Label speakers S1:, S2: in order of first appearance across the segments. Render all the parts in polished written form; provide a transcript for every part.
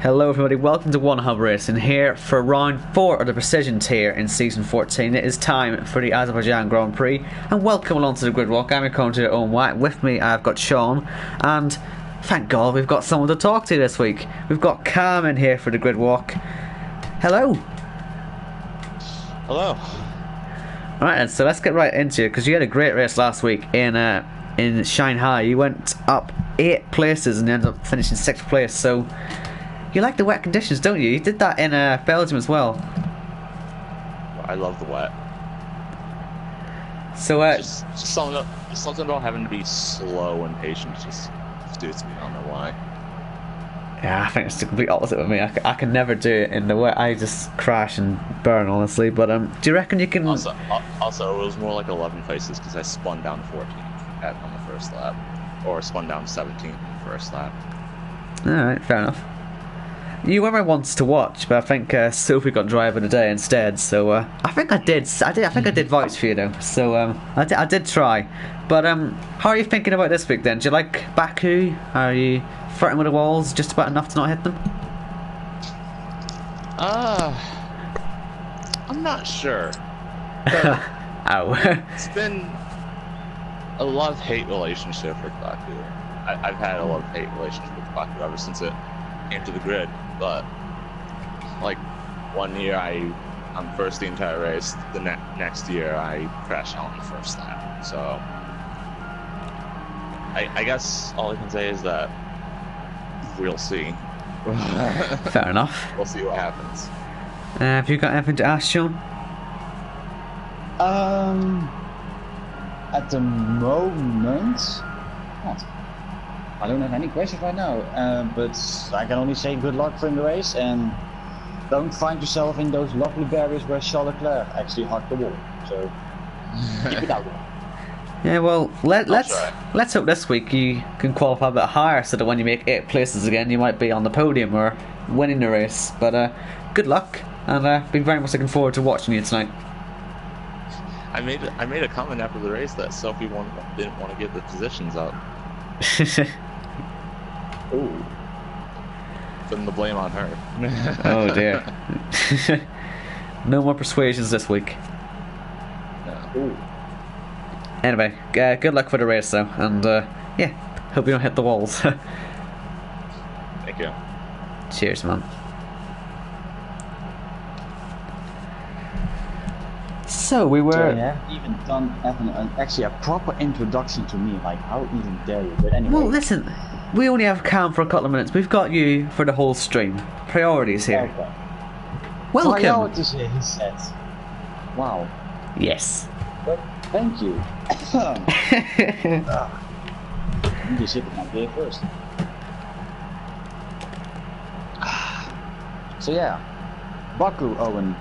S1: Hello everybody, welcome to One Hub Racing here for round 4 of the Precision Tier in Season 14. It is time for the Azerbaijan Grand Prix, and welcome along to the grid walk. I'm your commentator Owen White. With me I've got Sean, and thank God we've got someone to talk to this week. We've got Carmen here for the grid walk. Hello.
S2: Hello.
S1: Alright then, so let's get right into it, because you had a great race last week in Shanghai. You went up 8 places and ended up finishing 6th place, so you like the wet conditions, don't you? You did that in Belgium as well.
S2: I love the wet.
S1: So
S2: just something about having to be slow and patient just suits me. I don't know why.
S1: Yeah, I think it's the complete opposite with me. I can never do it in the wet. I just crash and burn, honestly. But do you reckon you can?
S2: Also, it was more like 11 places because I spun down 14th on the first lap, or spun down 17th on the first lap.
S1: All right, fair enough. You were my once to watch, but I think Sophie got driver today instead. So I think I did vote for you though. So I did try. But how are you thinking about this week then? Do you like Baku? Are you flirting with the walls just about enough to not hit them?
S2: I'm not sure.
S1: Ow.
S2: It's been a love-hate relationship with Baku. I've had a love-hate relationship with Baku ever since it came to the grid. But like 1 year I'm first the entire race. The next year I crashed out on the first lap. So I guess all I can say is that we'll see.
S1: Fair enough.
S2: We'll see what happens.
S1: Have you got anything to ask, Sean?
S3: At the moment, not. I don't have any questions right now, but I can only say good luck in the race, and don't find yourself in those lovely barriers where Charles Leclerc actually hugged the wall. So keep it out.
S1: Yeah, well, let's hope this week you can qualify a bit higher, so that when you make 8 places again, you might be on the podium or winning the race. But good luck, and been very much looking forward to watching you tonight.
S2: I made a comment after the race that Sophie didn't want to give the positions up.
S3: Ooh.
S2: Putting the blame on her.
S1: Oh dear. No more persuasions this week.
S2: No.
S3: Ooh.
S1: Anyway, good luck for the race though, and yeah, hope you don't hit the walls.
S2: Thank you.
S1: Cheers, man. So we were.
S3: So, yeah, even done actually a proper introduction to me. Like, how even dare you? But anyway.
S1: Well, listen, we only have Cam for a couple of minutes. We've got you for the whole stream. Priorities here.
S3: Okay.
S1: Welcome.
S3: Priorities here, he said. Wow.
S1: Yes.
S3: But thank you. I'm just sipping my beer first. So yeah, Baku, Owen.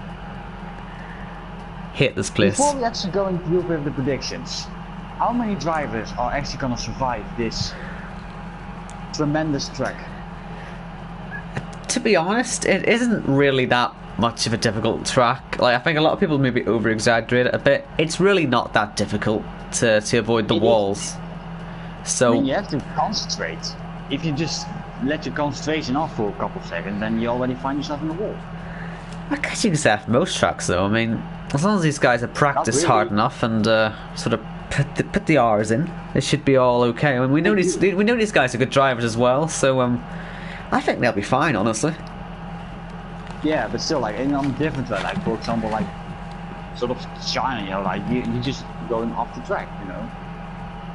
S1: Hit this place.
S3: Before we actually go into with the predictions, how many drivers are actually going to survive this tremendous track?
S1: To be honest, it isn't really that much of a difficult track. Like, I think a lot of people maybe over-exaggerate it a bit. It's really not that difficult to avoid the walls. So
S3: I mean, you have to concentrate. If you just let your concentration off for a couple of seconds, then you already find yourself in the wall.
S1: I guess you can say that for most tracks though. I mean, as long as these guys have practiced hard enough and sort of put the R's in, it should be all okay. I mean, we know these guys are good drivers as well, so I think they'll be fine, honestly.
S3: Yeah, but still, like in a different way, like for example, like sort of China, you know, like you just going off the track, you know,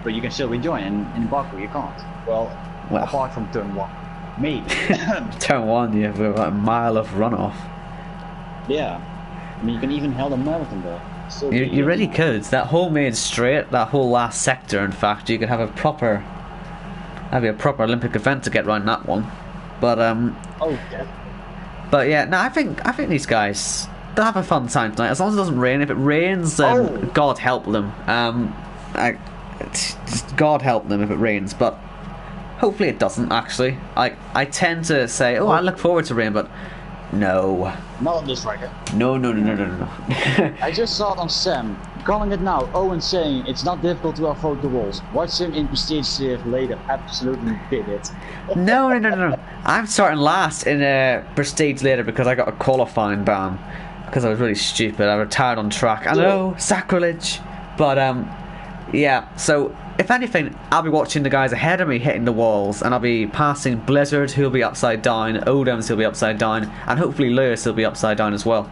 S3: but you can still rejoin. In Baku, you can't. Well, apart from turn 1, maybe.
S1: Turn 1, you have about a mile of runoff.
S3: Yeah, I mean, you can even held a marathon there.
S1: You really could. That whole main straight, that whole last sector, in fact, you could have a proper Olympic event to get around that one. But
S3: oh yeah.
S1: But yeah, no, I think these guys, they'll have a fun time tonight, as long as it doesn't rain. If it rains, God help them. Just God help them if it rains, but hopefully it doesn't. Actually, I tend to say, I look forward to rain, but No.
S3: Not on this record.
S1: No.
S3: I just saw it on Sam, calling it now. Owen saying it's not difficult to avoid the walls. Watch him in Prestige Tier later. Absolutely did it.
S1: No. I'm starting last in Prestige later because I got a qualifying ban. Because I was really stupid. I retired on track. I know, sacrilege. But, yeah, so if anything, I'll be watching the guys ahead of me hitting the walls, and I'll be passing Blizzard, who'll be upside down, Odems, who'll be upside down, and hopefully Lewis will be upside down as well.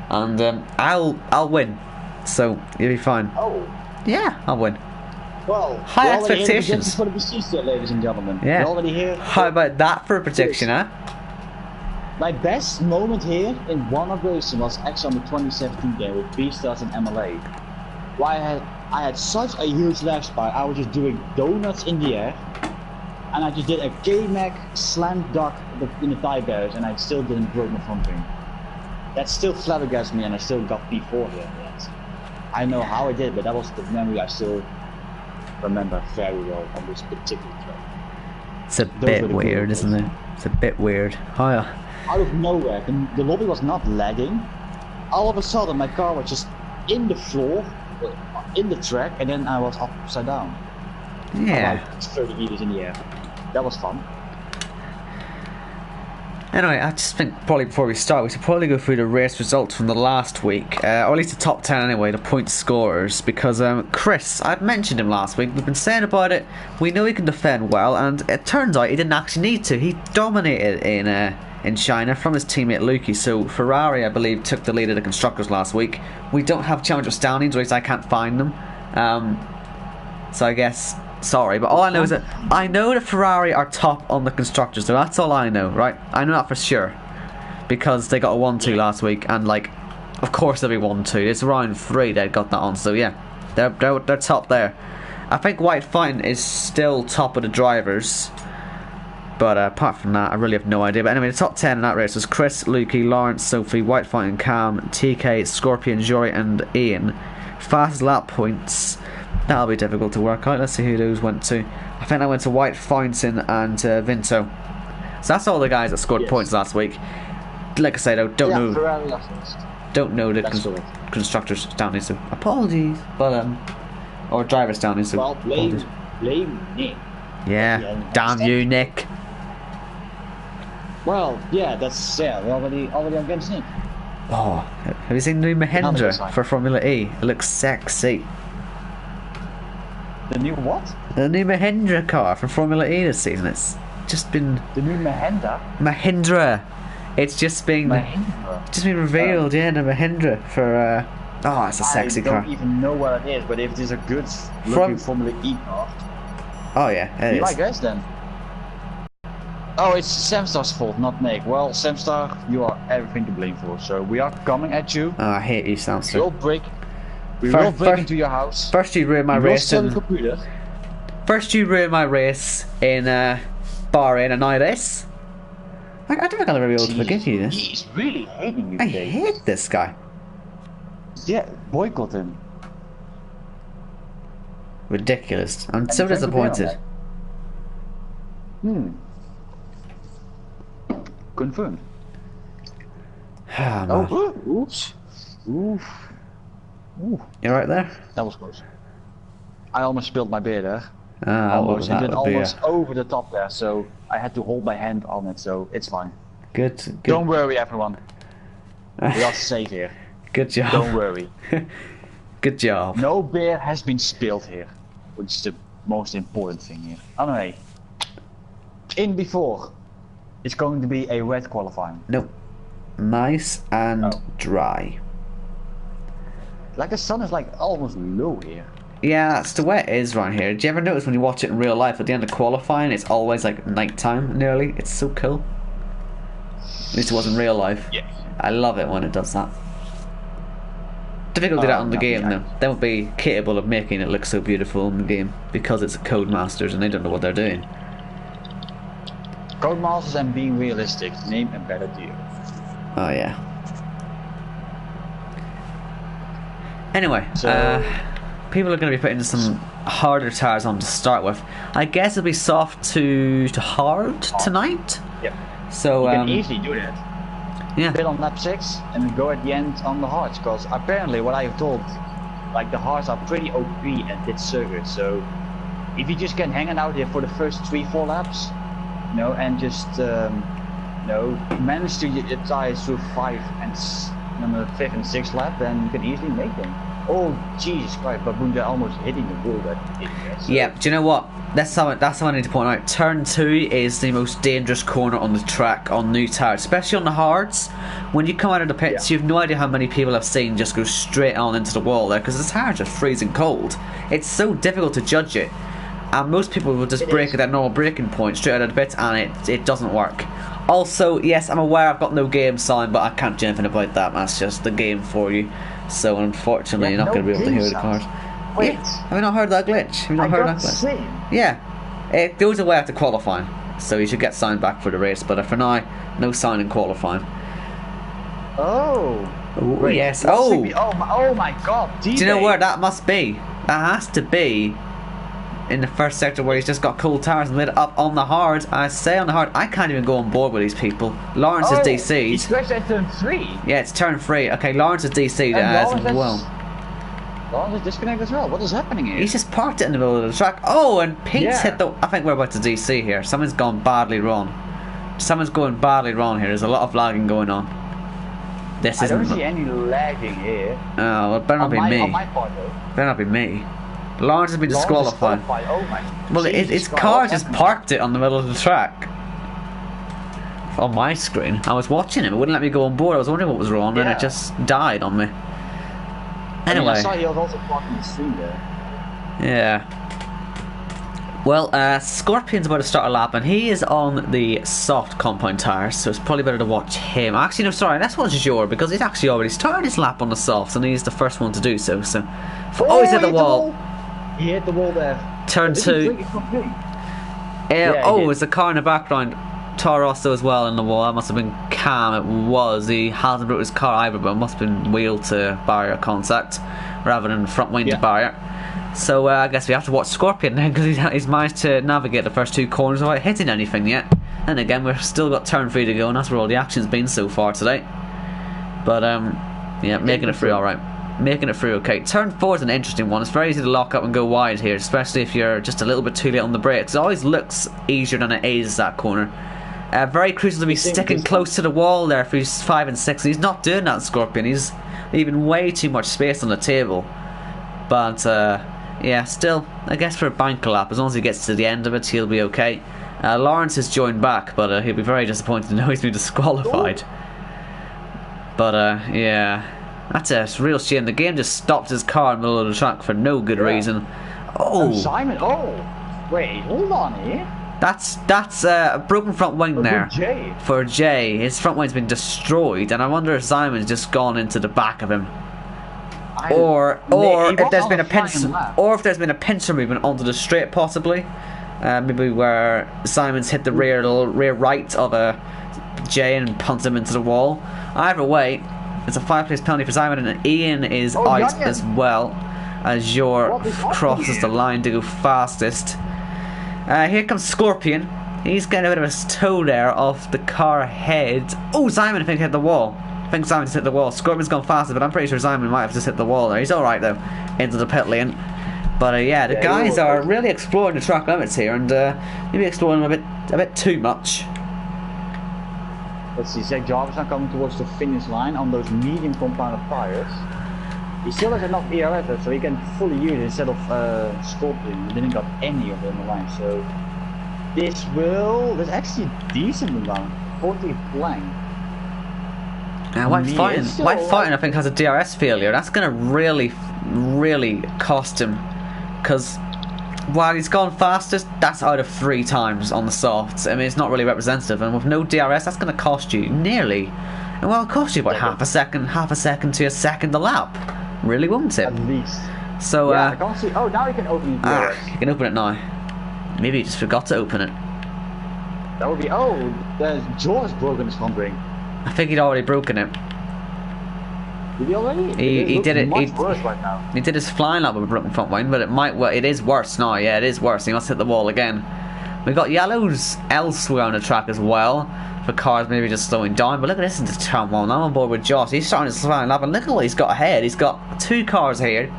S1: And I'll win, so you'll be fine.
S3: Oh.
S1: Yeah, I'll win.
S3: Well,
S1: high expectations
S3: for the Prestige Tier, ladies and gentlemen.
S1: Yeah.
S3: We're already here.
S1: How about that for a prediction, huh?
S3: My best moment here in one of racing was actually on the 2017 game with B-Stars and MLA. Why I had such a huge left spot. I was just doing donuts in the air, and I just did a K-Mac slam duck in the tie barriers, and I still didn't break my front wing. That still flabbergasted me, and I still got P4 here. I know how I did, but that was the memory I still remember very well on this particular track.
S1: It's a bit weird, isn't it? It's a bit weird. Oh yeah.
S3: Out of nowhere, the lobby was not lagging. All of a sudden, my car was just in the floor, in the track, and then I was upside down.
S1: Yeah.
S3: About 30 meters in the air. That was fun.
S1: Anyway, I just think probably before we start, we should probably go through the race results from the last week, or at least the top 10 anyway, the point scorers, because Chris, I'd mentioned him last week, we've been saying about it, we know he can defend well, and it turns out he didn't actually need to. He dominated in China from his teammate Lukey, so Ferrari, I believe, took the lead of the constructors last week. We don't have Challenger standings, or at least I can't find them, so I guess... Sorry, but all I know is that I know that Ferrari are top on the constructors, so that's all I know, right? I know that for sure, because they got a 1-2 last week, and like, of course they'll be 1-2. It's round 3 they got that on, so yeah, they're top there. I think White Fountain is still top of the drivers, but apart from that, I really have no idea. But anyway, the top 10 in that race was Chris, Lukey, Lawrence, Sophie, White Fountain, Cam, TK, Scorpion, Jory, and Ian. Fastest lap points. That'll be difficult to work out. Let's see who those went to. I think I went to White Fountain and Vinto. So that's all the guys that scored points last week. Like I said, I don't know the constructors standings, so apologies. But or drivers standings, so
S3: well, blame Nick.
S1: Yeah, damn you, Nick.
S3: Well, yeah, that's we're already against Nick.
S1: Oh, have you seen the new Mahindra for Formula E? It looks sexy.
S3: The new what?
S1: The new Mahindra car from Formula E this season. It's just been...
S3: The new Mahindra?
S1: Mahindra. It's just been... Just been revealed, yeah, the Mahindra for... oh, it's a sexy car.
S3: I don't even know what it is, but if it is a good looking Formula E car...
S1: Oh yeah, it is.
S3: I guess then. Oh, it's Samstar's fault, not Nick. Well, Samstar, you are everything to blame for, so we are coming at you.
S1: Oh, I hate you, Samstar.
S3: We will break into your house.
S1: First you ruined my race in... First you ruined my race in Bahrain, and now this? I don't think I'll ever be able to forgive you this.
S3: He's really hating you
S1: I
S3: today.
S1: hate this guy.
S3: Yeah, boycott him.
S1: Ridiculous. I'm so disappointed.
S3: Confirmed.
S1: Ah, man.
S3: Oh, oops. Oof. Ooh.
S1: You right there?
S3: That was close. I almost spilled my beer there.
S1: Almost,
S3: and then almost over the top there, so I had to hold my hand on it, so it's fine.
S1: Good.
S3: Don't worry, everyone. We are safe here.
S1: Good job.
S3: Don't worry.
S1: Good job.
S3: No beer has been spilled here, which is the most important thing here. Anyway, in before, it's going to be a wet qualifying.
S1: Nope. Nice and dry.
S3: Like the sun is like almost low here.
S1: Yeah, that's the way it is around here. Do you ever notice when you watch it in real life, at the end of qualifying, it's always like nighttime nearly? It's so cool. At least it was in real life.
S3: Yeah.
S1: I love it when it does that. Difficult to do that on the game though. They won't be capable of making it look so beautiful in the game because it's Codemasters and they don't know what they're doing.
S3: Codemasters and being realistic, name a better deal.
S1: Oh yeah. Anyway,
S3: so,
S1: people are going to be putting some harder tires on to start with. I guess it'll be soft to hard tonight.
S3: Yeah.
S1: So
S3: you can easily do that.
S1: Yeah.
S3: bit on lap 6 and go at the end on the hards, because apparently what I've told, like the hards are pretty OP at this circuit, so if you just can hang it out here for the first 3-4 laps, you know, and just you know, manage to get your tires through 5 and number 5th and 6th lap, then you can easily make them. Oh Jesus Christ, Baboon almost hitting the wall that idiot. So.
S1: Yeah, do you know what? That's something I need to point out. Turn 2 is the most dangerous corner on the track on new tires, especially on the hards. When you come out of the pits, you have no idea how many people I've seen just go straight on into the wall there, because the tires are freezing cold. It's so difficult to judge it. And most people will just brake at that normal braking point straight out of the pits, and it doesn't work. Also, yes, I'm aware I've got no game sound, but I can't do anything about that. That's just the game for you. So unfortunately, you're not going to be able to hear the cars.
S3: Wait,
S1: have you not heard that glitch? Have you not heard that glitch? Yeah, it goes away after qualifying, so you should get sound back for the race. But for now, no sound in qualifying.
S3: Oh.
S1: Wait, yes.
S3: Oh my God.
S1: Do you know where that must be? That has to be in the first sector where he's just got cool tires and lit up on the hard. I say on the hard, I can't even go on board with these people. Lawrence is DC'd.
S3: He's crashed at turn 3.
S1: Yeah, it's turn 3. Okay, Lawrence is DC'd as well.
S3: Lawrence is disconnected as well. What is happening here?
S1: He's just parked it in the middle of the track. Oh, and Pete's hit the... I think we're about to DC here. Someone's gone badly wrong. Someone's going badly wrong here. There's a lot of lagging going on. This isn't...
S3: I don't see any lagging here.
S1: Oh, well, it better not be me.
S3: On my part, though.
S1: Better not be me. Lawrence has been disqualified.
S3: Oh my.
S1: Well, his car just parked it on the middle of the track. On my screen. I was watching him. It wouldn't let me go on board. I was wondering what was wrong, and it just died on me. Anyway.
S3: I saw you also parking the stream there.
S1: Yeah. Well, Scorpion's about to start a lap, and he is on the soft compound tires, so it's probably better to watch him. Actually, no, sorry, let's watch Jor, because he's actually already started his lap on the softs, and he's the first one to do so. So, he's hit the wall.
S3: He hit the wall there.
S1: Turn 2. It's the car in the background. Toro Rosso as well in the wall. That must have been Cam. It was. He hasn't brought his car either, but it must have been wheel to barrier contact rather than front wing to barrier. So I guess we have to watch Scorpion now, because he's managed to navigate the first 2 corners without hitting anything yet. And again, we've still got turn 3 to go, and that's where all the action's been so far today. But yeah, making it through alright. Making it through okay. Turn 4 is an interesting one. It's very easy to lock up and go wide here, especially if you're just a little bit too late on the brakes. It always looks easier than it is, that corner. Very crucial to be sticking close to the wall there for he's 5 and 6. He's not doing that, Scorpion. He's leaving way too much space on the table. But yeah, still, I guess for a bank lap, as long as he gets to the end of it, he'll be okay. Lawrence has joined back, but he'll be very disappointed to know he's been disqualified. But yeah. That's a real shame. The game just stopped his car in the middle of the track for no good reason. Oh,
S3: Simon! Oh, wait, hold on here.
S1: That's a broken front wing there for Jay. His front wing's been destroyed, and I wonder if Simon's just gone into the back of him, or if there's been a pincer movement onto the straight, possibly. Maybe where Simon's hit the rear right of Jay and punted him into the wall. Either way. It's a 5-place penalty for Simon, and Ian is out as well as Jor crosses the line to go fastest. Here comes Scorpion. He's getting a bit of a toe there off the car ahead. Oh, Simon I think hit the wall. I think Simon just hit the wall. Scorpion's gone faster, but I'm pretty sure Simon might have just hit the wall there. He's alright though, into the pit lane. But yeah, the guys are really exploring the track limits here, and maybe exploring them a bit too much.
S3: Let's see, Zach Jarvis now coming towards the finish line on those medium compounded tires. He still has enough ERS left, so he can fully use it instead of Scorpion. He didn't got any of them on the line, so there's actually a decent amount. 40 blank.
S1: White Fighting I think has a DRS failure. That's going to really cost him, because while he's gone fastest, that's out of 3 times on the softs. I mean, it's not really representative, and with no DRS, that's going to cost you nearly, and well, it'll cost you about half a second to a second a lap. Really, won't it?
S3: At least.
S1: So,
S3: I can't see. Oh, now you can open the DRS.
S1: You can open it now. Maybe you just forgot to open it.
S3: That would be. Oh, Joe has broken his front wing.
S1: I think he'd already broken it.
S3: Did he already?
S1: He did it.
S3: Much worse right now.
S1: He did his flying lap with a broken front wing, but it is worse now. Yeah, it is worse. He must hit the wall again. We got yellows elsewhere on the track as well, for cars maybe just slowing down. But look at this into turn 1. I'm on board with Josh. He's starting to slow up, and look at what he's got ahead. He's got 2 cars here.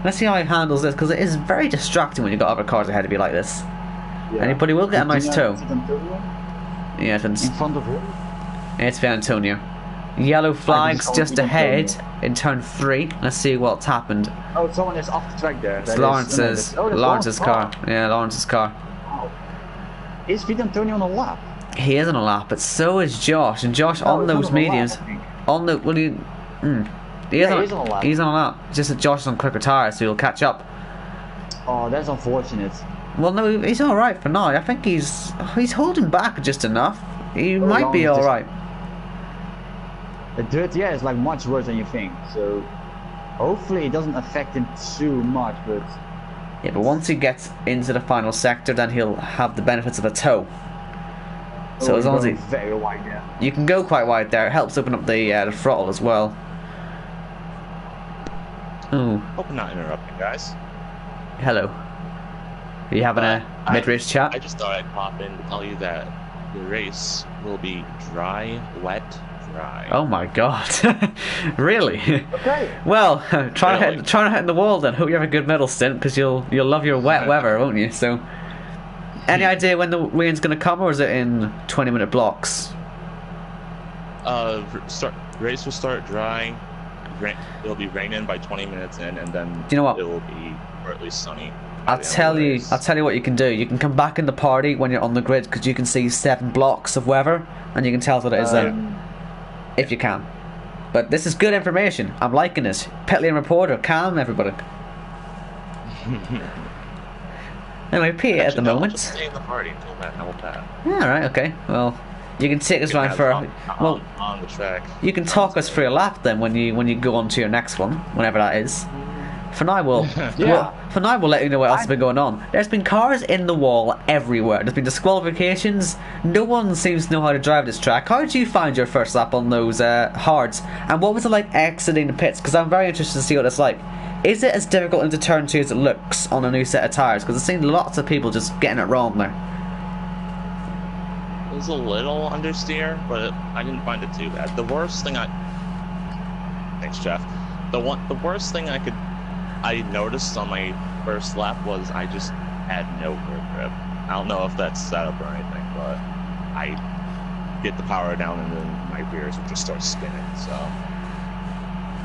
S1: Let's see how he handles this, because it is very distracting when you've got other cars ahead to be like this.
S3: Yeah.
S1: And he will get a nice tow. Yeah,
S3: In front of him.
S1: It's Antonio. Yellow flags just ahead in turn 3. Let's see what's happened.
S3: Oh, someone is off the track there.
S1: It's Lawrence's, Lawrence's car. Yeah, Lawrence's car.
S3: Wow. Is Antonio on a lap?
S1: He is on a lap, but so is Josh. And Josh on those mediums. On the he is on a lap. He's on a lap. Just that Josh is on quicker tires, so he'll catch up.
S3: Oh, that's unfortunate.
S1: Well, no, he's all right for now. I think he's holding back just enough. He might be all right.
S3: The dirt, yeah, is like much worse than you think. So hopefully it doesn't affect him too much. But
S1: yeah, but once he gets into the final sector, then he'll have the benefits of a tow. So as long as he
S3: very wide, yeah.
S1: You can go quite wide there. It helps open up the throttle as well. Oh.
S2: Hope I'm not interrupting, guys.
S1: Hello. Are you having a mid-race chat?
S2: I just thought I'd pop in to tell you that the race will be dry, wet, dry.
S1: Oh my god. Really?
S3: Okay.
S1: Well, try to hit in the wall then. Hope you have a good middle stint, because you'll love your wet weather, won't you? So, any idea when the rain's going to come, or is it in 20-minute blocks?
S2: Race will start dry. It'll be raining by 20 minutes in, and then
S1: do you know what?
S2: It will be partly sunny.
S1: I'll tell you what you can do. You can come back in the party when you're on the grid, because you can see 7 blocks of weather, and you can tell us what it is then, if you can. But this is good information. I'm liking this. Pit lane reporter, calm everybody. Anyway, Pete at the moment.
S2: Just stay in the party until that help that.
S1: Yeah, right, okay. Well, you can take us round for
S2: on the track.
S1: You can talk us through a lap then when you go on to your next one, whenever that is. For now, we'll let you know what else has been going on. There's been cars in the wall everywhere. There's been disqualifications. No one seems to know how to drive this track. How did you find your first lap on those hards? And what was it like exiting the pits? Because I'm very interested to see what it's like. Is it as difficult into turn 2 as it looks on a new set of tyres? Because I've seen lots of people just getting it wrong there.
S2: It was a little understeer, but I didn't find it too bad. The worst thing Thanks, Jeff. The worst thing I noticed on my first lap was I just had no grip. I don't know if that's set up or anything, but I get the power down and then my rears would just start spinning. So,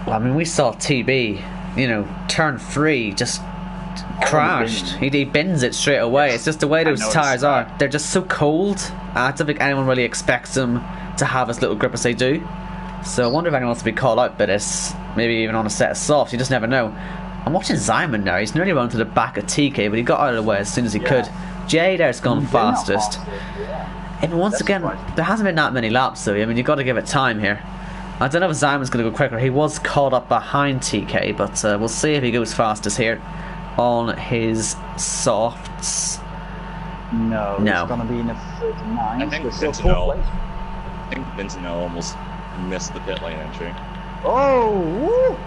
S1: well, I mean, we saw TB, turn 3 just crashed. He bins it straight away. It's just the way those tyres are. They're just so cold. I don't think anyone really expects them to have as little grip as they do. So I wonder if anyone wants to be called out by this. Maybe even on a set of softs. You just never know. I'm watching Simon now. He's nearly run to the back of TK, but he got out of the way as soon as he could. Jay there's gone fastest. And once again, there hasn't been that many laps though. I mean, you've got to give it time here. I don't know if Simon's going to go quicker. He was caught up behind TK, but we'll see if he goes fastest here on his softs.
S3: No. It's going to be in the 39.
S2: I think Vincento almost missed the pit lane entry.
S3: Oh! Woo!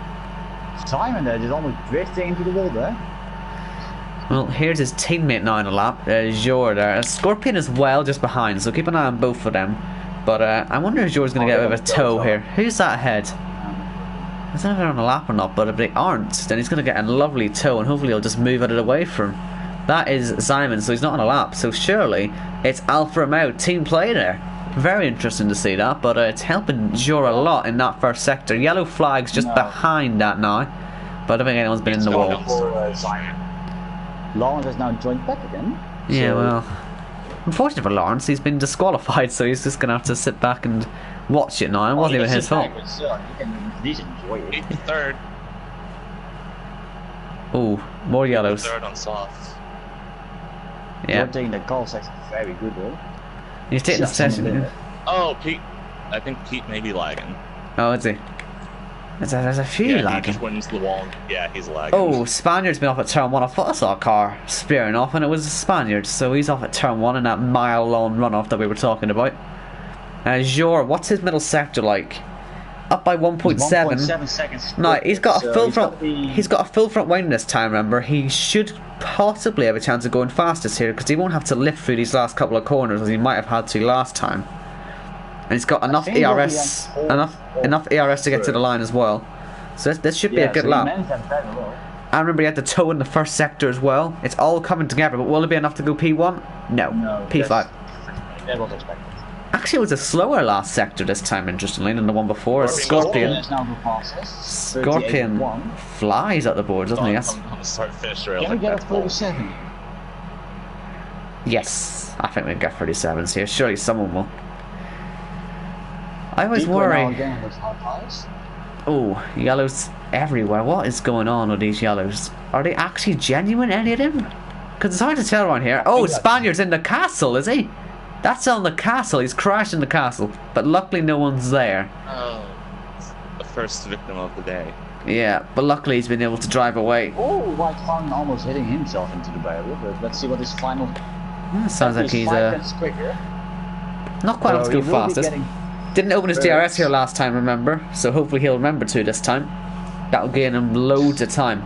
S3: Simon there just almost drifting into the wall there.
S1: Well, here's his teammate now on a lap. Jor there. Scorpion as well just behind, so keep an eye on both of them. But I wonder if Jor's going to get a bit of a tow here. Who's that ahead? I don't know if they're on a lap or not, but if they aren't, then he's going to get a lovely tow, and hopefully he'll just move out of the way for him. That is Simon, so he's not on a lap, so surely it's Alpha Romeo team play there. Very interesting to see that, but it's helping Jor a lot in that first sector. Yellow flag's just behind that now, but I don't think anyone's been in the wall.
S3: Lawrence has now joined back again.
S1: Yeah, well, unfortunately for Lawrence, he's been disqualified, so he's just going to have to sit back and watch it now. It wasn't even his fault.
S2: Third.
S1: Oh, more yellows.
S2: Third on soft.
S1: Yeah.
S3: You're taking the call section very good though.
S1: He's taking the session.
S2: Oh, Pete. I think Pete may be lagging.
S1: Oh, is he? There's a few lagging.
S2: He just went into the wall. Yeah, he's lagging.
S1: Oh, Spaniard's been off at turn 1. I thought I saw a car spearing off, and it was a Spaniard. So he's off at turn 1 in that mile-long runoff that we were talking about. Jor, what's his middle sector like? up by 1.7.
S3: 1.7 seconds.
S1: No, he's got a full front.
S3: Be...
S1: He's got a full front wing this time. Remember, he should possibly have a chance of going fastest here because he won't have to lift through these last couple of corners as he might have had to last time. And he's got enough ERS, enough ERS to get to the line as well. So this should be a good lap. I remember he had the toe in the first sector as well. It's all coming together, but will it be enough to go P1? No, P5.
S3: That was expected.
S1: Actually, it was a slower last sector this time, interestingly, than the one before. Scorpion flies up the board, doesn't he? Yes.
S3: Can we get a 37?
S1: Yes, I think we can get 37s here. Surely someone will. I always worry. Oh, yellows everywhere. What is going on with these yellows? Are they actually genuine, any of them? Because it's hard to tell around here. Oh, Spaniard's in the castle, is he? That's on the castle. He's crashed in the castle. But luckily no one's there.
S2: Oh, the first victim of the day.
S1: Yeah, but luckily he's been able to drive away.
S3: Oh, White Fun almost hitting himself into the barrier, but let's see what his final...
S1: sounds like he's not quite able to go fastest. Didn't open his DRS here last time, remember? So hopefully he'll remember to this time. That'll gain him loads of time.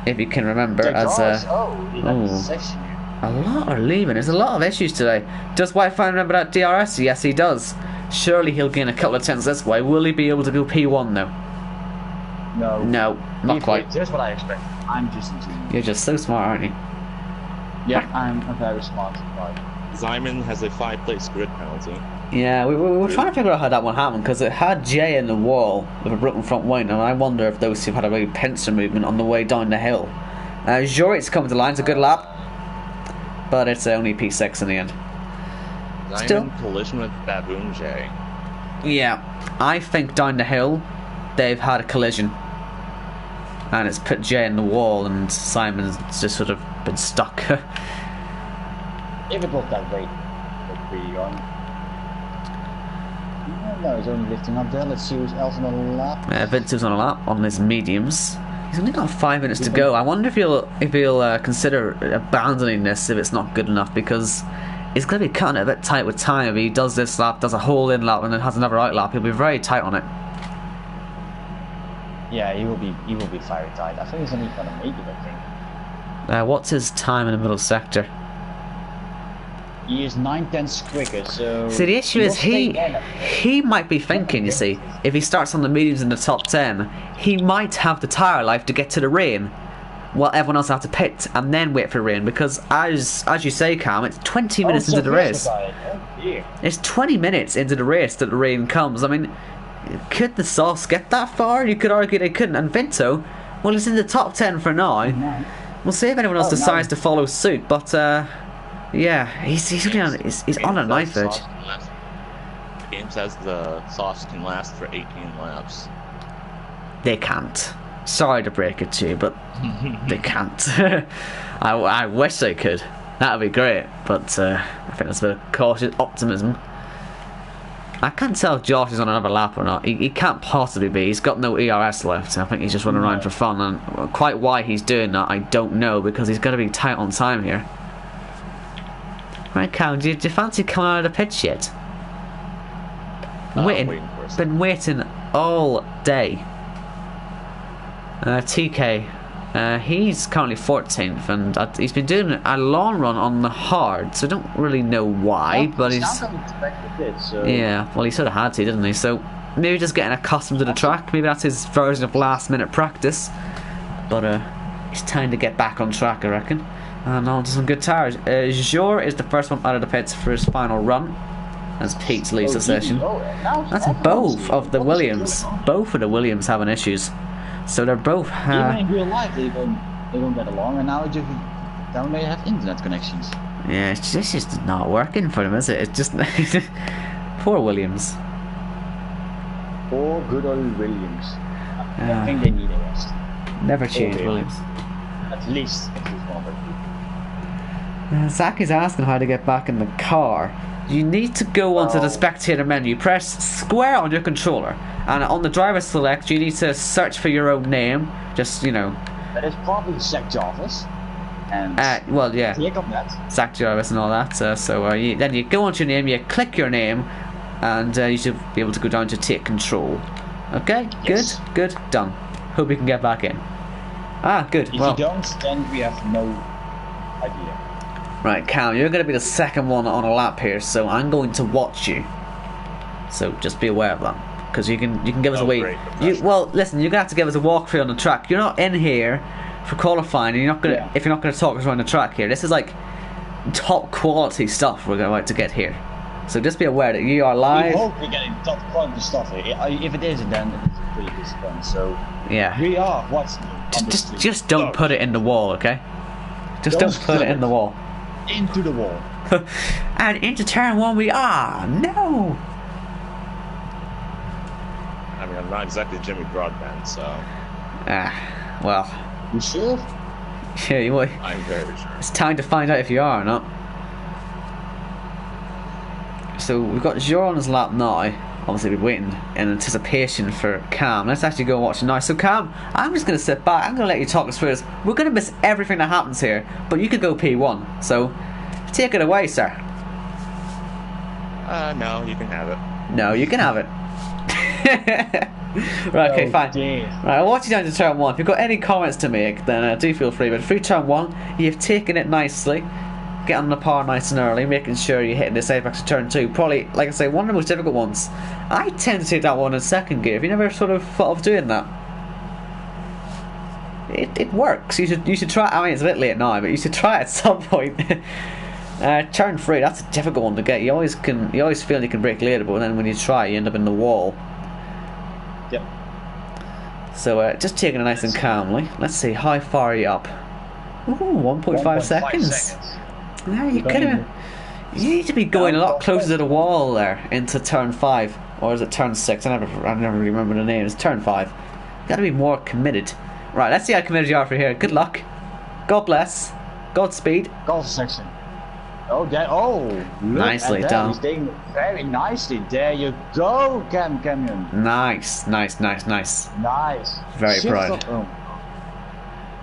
S1: If he can remember. A lot are leaving. There's a lot of issues today. Does White Fine remember that DRS? Yes, he does. Surely he'll gain a couple of tenths this way. Will he be able to go P1 now?
S3: No.
S1: No, not quite.
S3: Here's what I expect. I'm just into...
S1: You're just so smart, aren't you?
S3: Yeah, I'm a very smart guy.
S2: Zyman has a 5-place grid penalty.
S1: Yeah, we were trying to figure out how that one happened because it had Jay in the wall with a broken front wing, and I wonder if those two had a really pincer movement on the way down the hill. Jorit's coming to the line. It's a good lap. But it's only P6 in the end.
S2: Still collision with Baboon J.
S1: Yeah, I think down the hill they've had a collision, and it's put Jay in the wall, and Simon's just sort of been stuck.
S3: If it was that way, it's really on. No, he's only lifting up there. Let's see who's else on the lap.
S1: Vince's on a lap on his mediums. He's only got 5 minutes to go. I wonder if he'll consider abandoning this if it's not good enough, because he's going to be cutting it a bit tight with time. If he does this lap, does a whole in lap, and then has another out lap, he'll be very tight on it.
S3: Yeah, he will be very tight. I think he's only going to make it. I think.
S1: What's his time in the middle sector?
S3: He is 9 tenths quicker, so...
S1: See, the issue is he might be thinking, you see, if he starts on the mediums in the top 10, he might have the tyre life to get to the rain, while everyone else have to pit and then wait for rain, because as you say, Cam, it's 20 minutes into the race. It's 20 minutes into the race that the rain comes. I mean, could the sauce get that far? You could argue they couldn't. And Vinto, well, he's in the top 10 for now. We'll see if anyone else decides to follow suit, but... yeah, he's on a knife edge.
S2: The game says the sauce can last for 18 laps.
S1: They can't. Sorry to break it to you, but they can't. I wish they could. That would be great, but I think that's a bit of cautious optimism. I can't tell if Josh is on another lap or not. He can't possibly be. He's got no ERS left. I think he's just running around for fun, and quite why he's doing that, I don't know, because he's going to be tight on time here. Right, Cal, do you fancy coming out of the pitch yet? Been waiting all day. TK, he's currently 14th, and he's been doing a long run on the hard, so I don't really know why, but he's... Yeah, well, he sort of had to, didn't he? So maybe just getting accustomed to the track. Maybe that's his version of last-minute practice. But it's time to get back on track, I reckon. And on to some good tires. Jor is the first one out of the pits for his final run, as Pete leaves the session. That's both of the Williams. Both of the Williams having issues. So they're both...
S3: Even in real life, they don't get along, and now they have internet connections.
S1: Yeah, it's just not working for them, is it? It's just... Poor Williams.
S3: Poor good old Williams. I think they need a rest.
S1: Never change Williams.
S3: At least it's one of
S1: Zach is asking how to get back in the car. You need to go onto the spectator menu, press square on your controller, and on the driver select you need to search for your own name. Just, you know.
S3: That is probably Zach Jarvis. And
S1: well, yeah.
S3: Click on that.
S1: Zach Jarvis and all that. Then you go onto your name, you click your name, and you should be able to go down to take control. Okay,
S3: Yes.
S1: good, done. Hope we can get back in. Ah, good.
S3: If
S1: well,
S3: you don't, then we have no idea.
S1: right, Cam, you're going to be the second one on a lap here, so I'm going to watch you. So just be aware of that, because you can give us a wee.
S2: Great.
S1: Well, listen, you're going to have to give us a walkthrough on the track. You're not in here for qualifying, and you're not going to if you're not going to talk us around the track here. This is like top quality stuff we're about to get here. So just be aware that you are live.
S3: We hope we're getting top quality stuff here. If it isn't, then it's pretty disappointing. So
S1: Yeah.
S3: we are watching.
S1: Just don't put it in the wall, okay? Just don't put it in the wall.
S3: Into the wall.
S1: And into turn 1 we are. No.
S2: I mean, I'm not exactly Jimmy Broadbent, so
S1: Well,
S3: You sure?
S1: yeah, you would.
S2: I'm very sure.
S1: It's time to find out if you are or not. So we've got Jor on his lap now. Obviously we're waiting in anticipation for Cam. Let's actually go watch him now. So Cam, I'm just going to sit back. I'm going to let you talk us through this. We're going to miss everything that happens here, but you could go P1. So take it away, sir.
S2: No, you can have it.
S1: No, you can have it. Right, okay, fine.
S3: Dear.
S1: Right, I'll watch you down to turn 1. If you've got any comments to make, then do feel free. But through turn 1, you've taken it nicely. Get on the par nice and early, making sure you're hitting the safe exit turn 2. Probably, like I say, one of the most difficult ones. I tend to take that one in second gear. Have you never sort of thought of doing that? It works. You should try. I mean, it's a bit late now, but you should try it at some point. Turn 3, that's a difficult one to get. You always feel you can brake later, but then when you try, you end up in the wall.
S3: Yep.
S1: So just taking it nice and calmly. Let's see, how far are you up? Ooh, 1.5 seconds. Yeah, you could have. You need to be going a lot closer to the wall there into turn 5, or is it turn 6? I never really remember the name. It's turn 5. Got to be more committed. Right, let's see how committed you are for here. Good luck. God bless. Godspeed.
S3: Golf section. Oh, there. Oh,
S1: Nicely
S3: look at that.
S1: done.
S3: He's taking it very nicely. There you go, Canyon.
S1: Nice.
S3: Nice.
S1: Very
S3: Shift
S1: proud.
S3: up, oh.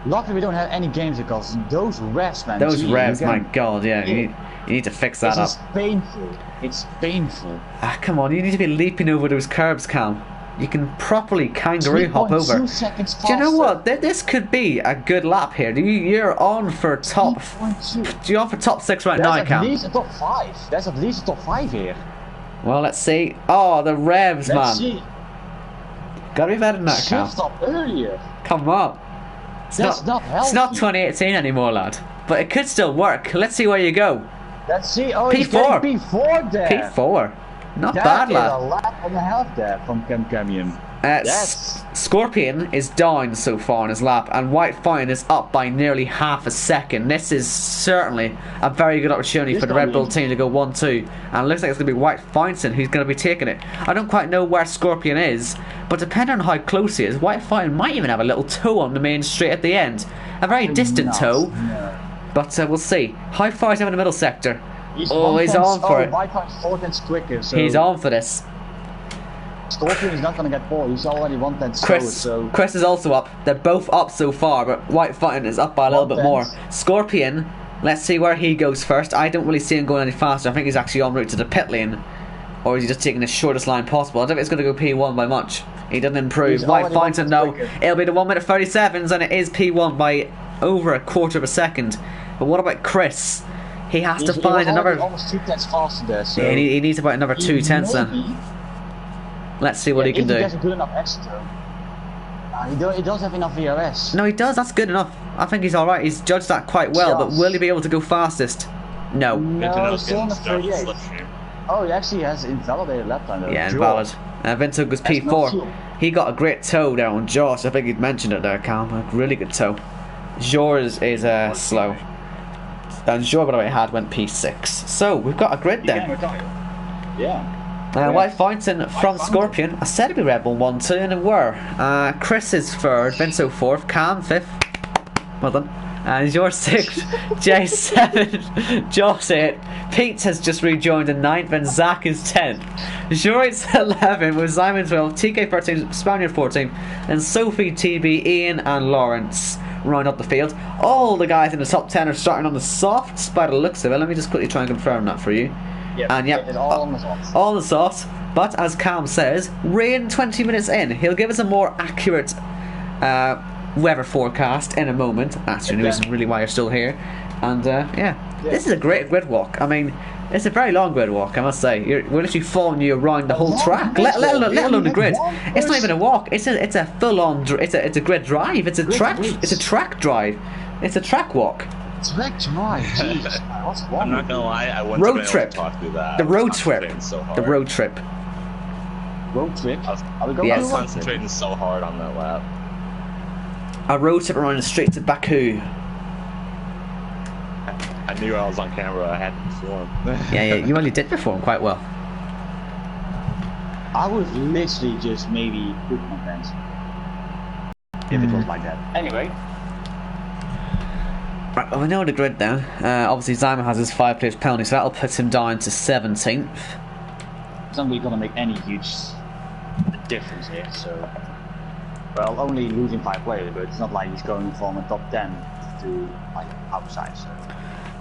S3: Luckily, we don't have any games because those revs, man.
S1: Those
S3: gee,
S1: revs,
S3: you
S1: my
S3: can-
S1: god, yeah. You need to fix that up.
S3: It's painful. It's painful.
S1: Ah, come on, you need to be leaping over those curbs, Cam. You can properly kangaroo hop over.
S3: 3.2 seconds
S1: Do you know
S3: faster.
S1: what? This could be a good lap here. You're on for top.
S3: 3.2.
S1: You're on for top 6 right
S3: That's
S1: now,
S3: at
S1: Cam.
S3: least a top 5. That's at least a top 5 here.
S1: Well, let's see. Oh, the revs,
S3: Let's
S1: man.
S3: see.
S1: Gotta be better than that, Cam.
S3: Shift up earlier.
S1: Come on.
S3: That's not healthy.
S1: It's not 2018 anymore, lad. But it could still work. Let's see where you go.
S3: Let's see. Oh, he's
S1: P4.
S3: getting P4 there.
S1: P4. Not
S3: That
S1: bad,
S3: is
S1: lad.
S3: a lap and a half there from Canyon. That's
S1: Scorpion is down so far on his lap, and White Fountain is up by nearly half a second. This is certainly a very good opportunity for the Red Bull team to go 1-2, and it looks like it's going to be White Fountain who's going to be taking it. I don't quite know where Scorpion is, but depending on how close he is, White Fountain might even have a little toe on the main straight at the end. A very distant toe, but we'll see. How far is he in the middle sector? He's on for it.
S3: White Fountain's 4 tenths quicker. So
S1: He's on for this.
S3: Scorpion is not going to get 4. He's already 1 tenth slower. So
S1: Chris is also up. They're both up so far, but White Fountain is up by a little bit more. Scorpion, let's see where he goes first. I don't really see him going any faster. I think he's actually en route to the pit lane. Or is he just taking the shortest line possible? I don't think it's going to go P1 by much. He doesn't improve.
S3: He's
S1: White
S3: already
S1: Fountain, no.
S3: quicker.
S1: It'll be the 1 minute 37s, and it is P1 by over a quarter of a second. But what about Chris? He has to find another.
S3: Almost 2 tenths faster there. So
S1: Yeah, he needs about another 2 tenths then. Let's see what he can
S3: if
S1: do.
S3: He has a good enough extra. He does have enough VRS.
S1: No, he does. That's good enough. I think he's alright. He's judged that quite well, but will he be able to go fastest? No.
S3: No, he's still on the
S2: Start with
S3: 38.
S2: slipstream.
S3: Oh, he actually has invalidated lap time though.
S1: Yeah,
S3: Draw.
S1: invalid. Vinto goes
S3: That's not
S1: P4. He got a great toe there on Josh. I think you'd mentioned it there, Cam. A really good toe. Jors is slow. And Jor, by the way, went P6. So, we've got a grid then.
S3: Yeah.
S1: White Fountain from Scorpion. I said it'd be Red Bull 1-2, and it were. Chris is 3rd, Vinto 4th, Cam 5th. Well done. And you're 6th, Jay 7th, Josh 8th, Pete has just rejoined in 9th, and Zach is 10th. Jory's 11th, with Simon 12th, TK 13th, Spaniard 14th, and Sophie, TB, Ian, and Lawrence round up the field. All the guys in the top 10 are starting on the softs by the looks of it. Let me just quickly try and confirm that for you.
S3: Yeah,
S1: And yep,
S3: it's all on the sauce.
S1: all the sauce. But as Cam says, rain 20 minutes in. He'll give us a more accurate weather forecast in a moment. That's the reason really why you're still here. And this is a great grid walk. I mean, it's a very long grid walk, I must say. We're literally following you around the whole track, let alone the grid. It's not even a walk. It's a full-on. It's a grid drive. It's a track. It's a track drive. It's a track walk.
S3: Track drive. Jeez, what's wrong?
S2: I'm not gonna lie. I went
S1: road trip.
S2: to talk through that.
S1: The road trip. The road trip.
S3: Road trip. Are we going
S1: Yes.
S2: I was concentrating so hard on that lap.
S1: A road trip around the streets of Baku.
S2: I knew I was on camera. I had to perform.
S1: Yeah, you only did perform quite well.
S3: I would literally just maybe poop my pants if it was like that. Anyway.
S1: Right, well, we know the grid now. Obviously, Zyma has his 5 players penalty, so that'll put him down to 17th.
S3: It's not really going to make any huge difference here, so... Well, only losing 5 players, but it's not like he's going from a top 10 to, like, outside,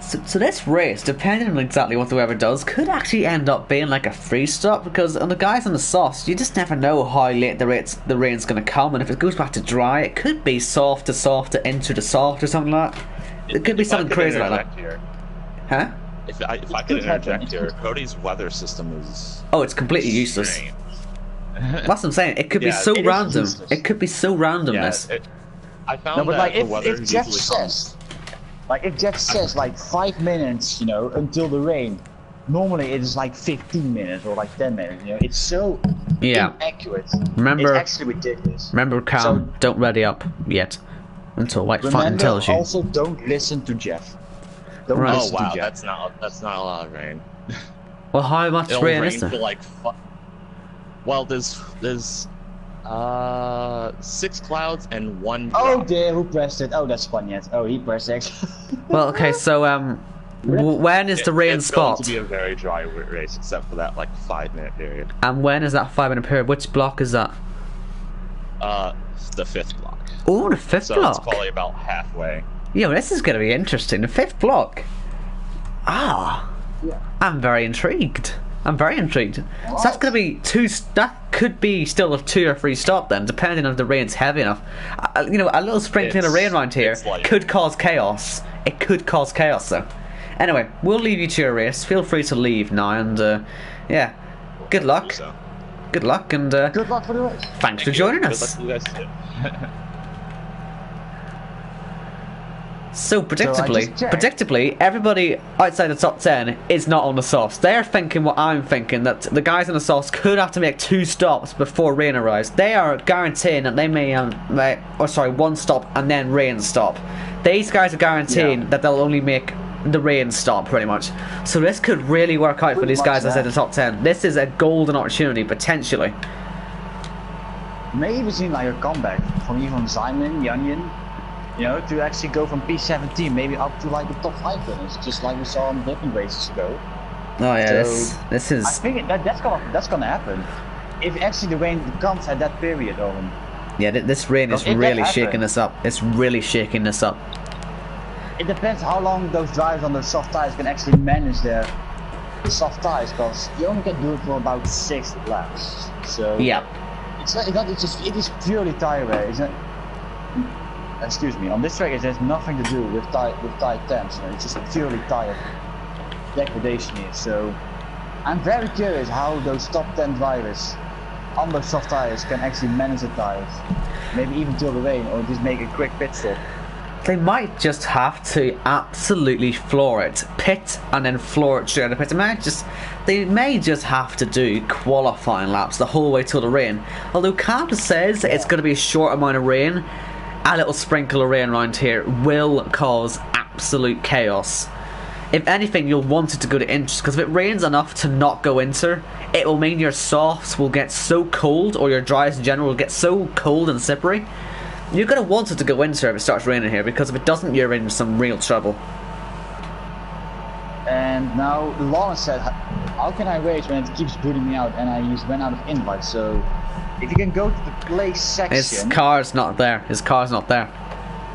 S1: So this race, depending on exactly what the weather does, could actually end up being like a free stop, because on the guys on the sauce, you just never know how late the rain's going to come, and if it goes back to dry, it could be soft to into the soft or something like that. It could be something crazy like that.
S2: Here.
S1: Huh?
S2: If I could interject here, Cody's weather system is...
S1: Oh, it's completely useless.
S2: strange.
S1: That's what I'm saying. It could be so random. It could be so random.
S2: Yeah,
S1: this.
S2: I found
S3: No, but
S2: that
S3: like
S2: the weather
S3: if Jeff
S2: usually comes...
S3: says, like if Jeff says like 5 minutes, you know, until the rain, normally it is like 15 minutes or like 10 minutes. You know, it's so inaccurate.
S1: Remember,
S3: it's actually ridiculous.
S1: Remember, Cam, don't ready up yet until White Fountain tells you.
S3: Also, don't listen to Jeff. Don't listen
S2: Oh wow,
S3: to Jeff.
S2: that's not a lot of rain.
S1: Well, how much
S2: It'll
S1: rain
S2: rain
S1: is there?
S2: for like well, there's 6 clouds and 1 drop.
S3: Oh dear, who pressed it? Oh, that's Spaniard. Oh, he pressed X.
S1: Well, okay, so when is the rain
S2: It's going
S1: spot?
S2: to be a very dry race, except for that like 5-minute period.
S1: And when is that 5 minute period? Which block is that?
S2: The 5th block.
S1: Oh, the 5th
S2: So
S1: block.
S2: it's probably about halfway.
S1: Yeah, well, this is going to be interesting. The 5th block. Ah,
S3: Yeah.
S1: I'm very intrigued. I'm very intrigued. So that's going to be that could be still a 2 or 3 stop then, depending on if the rain's heavy enough. You know, a little sprinkling of rain around here could cause chaos. It could cause chaos though. Anyway, we'll leave you to your race. Feel free to leave now, and yeah, good luck.
S2: So.
S1: Good luck, and
S3: Good luck for the race.
S1: thanks for joining us.
S2: Good luck to you guys too.
S1: So predictably,
S3: checked.
S1: everybody outside the top 10 is not on the sauce. They're thinking what I'm thinking, that the guys on the sauce could have to make 2 stops before rain arrives. They are guaranteeing that they may 1 stop and then rain stop. These guys are guaranteeing that they'll only make the rain stop pretty much. So this could really work out for these guys outside the top 10. This is a golden opportunity potentially.
S3: Maybe seem like a comeback from even Simon, Yanyan. You know, to actually go from P17 maybe up to like the top 5 finish, just like we saw in different races ago.
S1: Oh yeah,
S3: So,
S1: this
S3: I
S1: is
S3: think that's gonna happen. If actually the rain comes at that period, Owen.
S1: yeah. This rain is
S3: If that
S1: really
S3: happens-
S1: shaking this up. It's really shaking this up.
S3: It depends how long those drivers on the soft tires can actually manage their soft tires, because you only can do it for about 6 laps. So
S1: Yeah.
S3: it is purely tire wear, isn't it? Excuse me. On this track, it has nothing to do with tire temps. You know, it's just purely tire degradation here. So I'm very curious how those top 10 drivers on those soft tires can actually manage the tires. Maybe even till the rain, or just make a quick pit stop.
S1: They might just have to absolutely floor it, pit and then floor it straight out of pit. They may just have to do qualifying laps the whole way till the rain. Although Cam says it's going to be a short amount of rain, a little sprinkle of rain around here will cause absolute chaos. If anything, you'll want it to go to inch, because if it rains enough to not go inter, it will mean your softs will get so cold, or your dries in general will get so cold and slippery. You're going to want it to go inter if it starts raining here, because if it doesn't, you're in some real trouble.
S3: And now Lawrence said, how can I race when it keeps booting me out and I ran out of invites? So if you can go to the place section.
S1: His car's not there. His car's not there.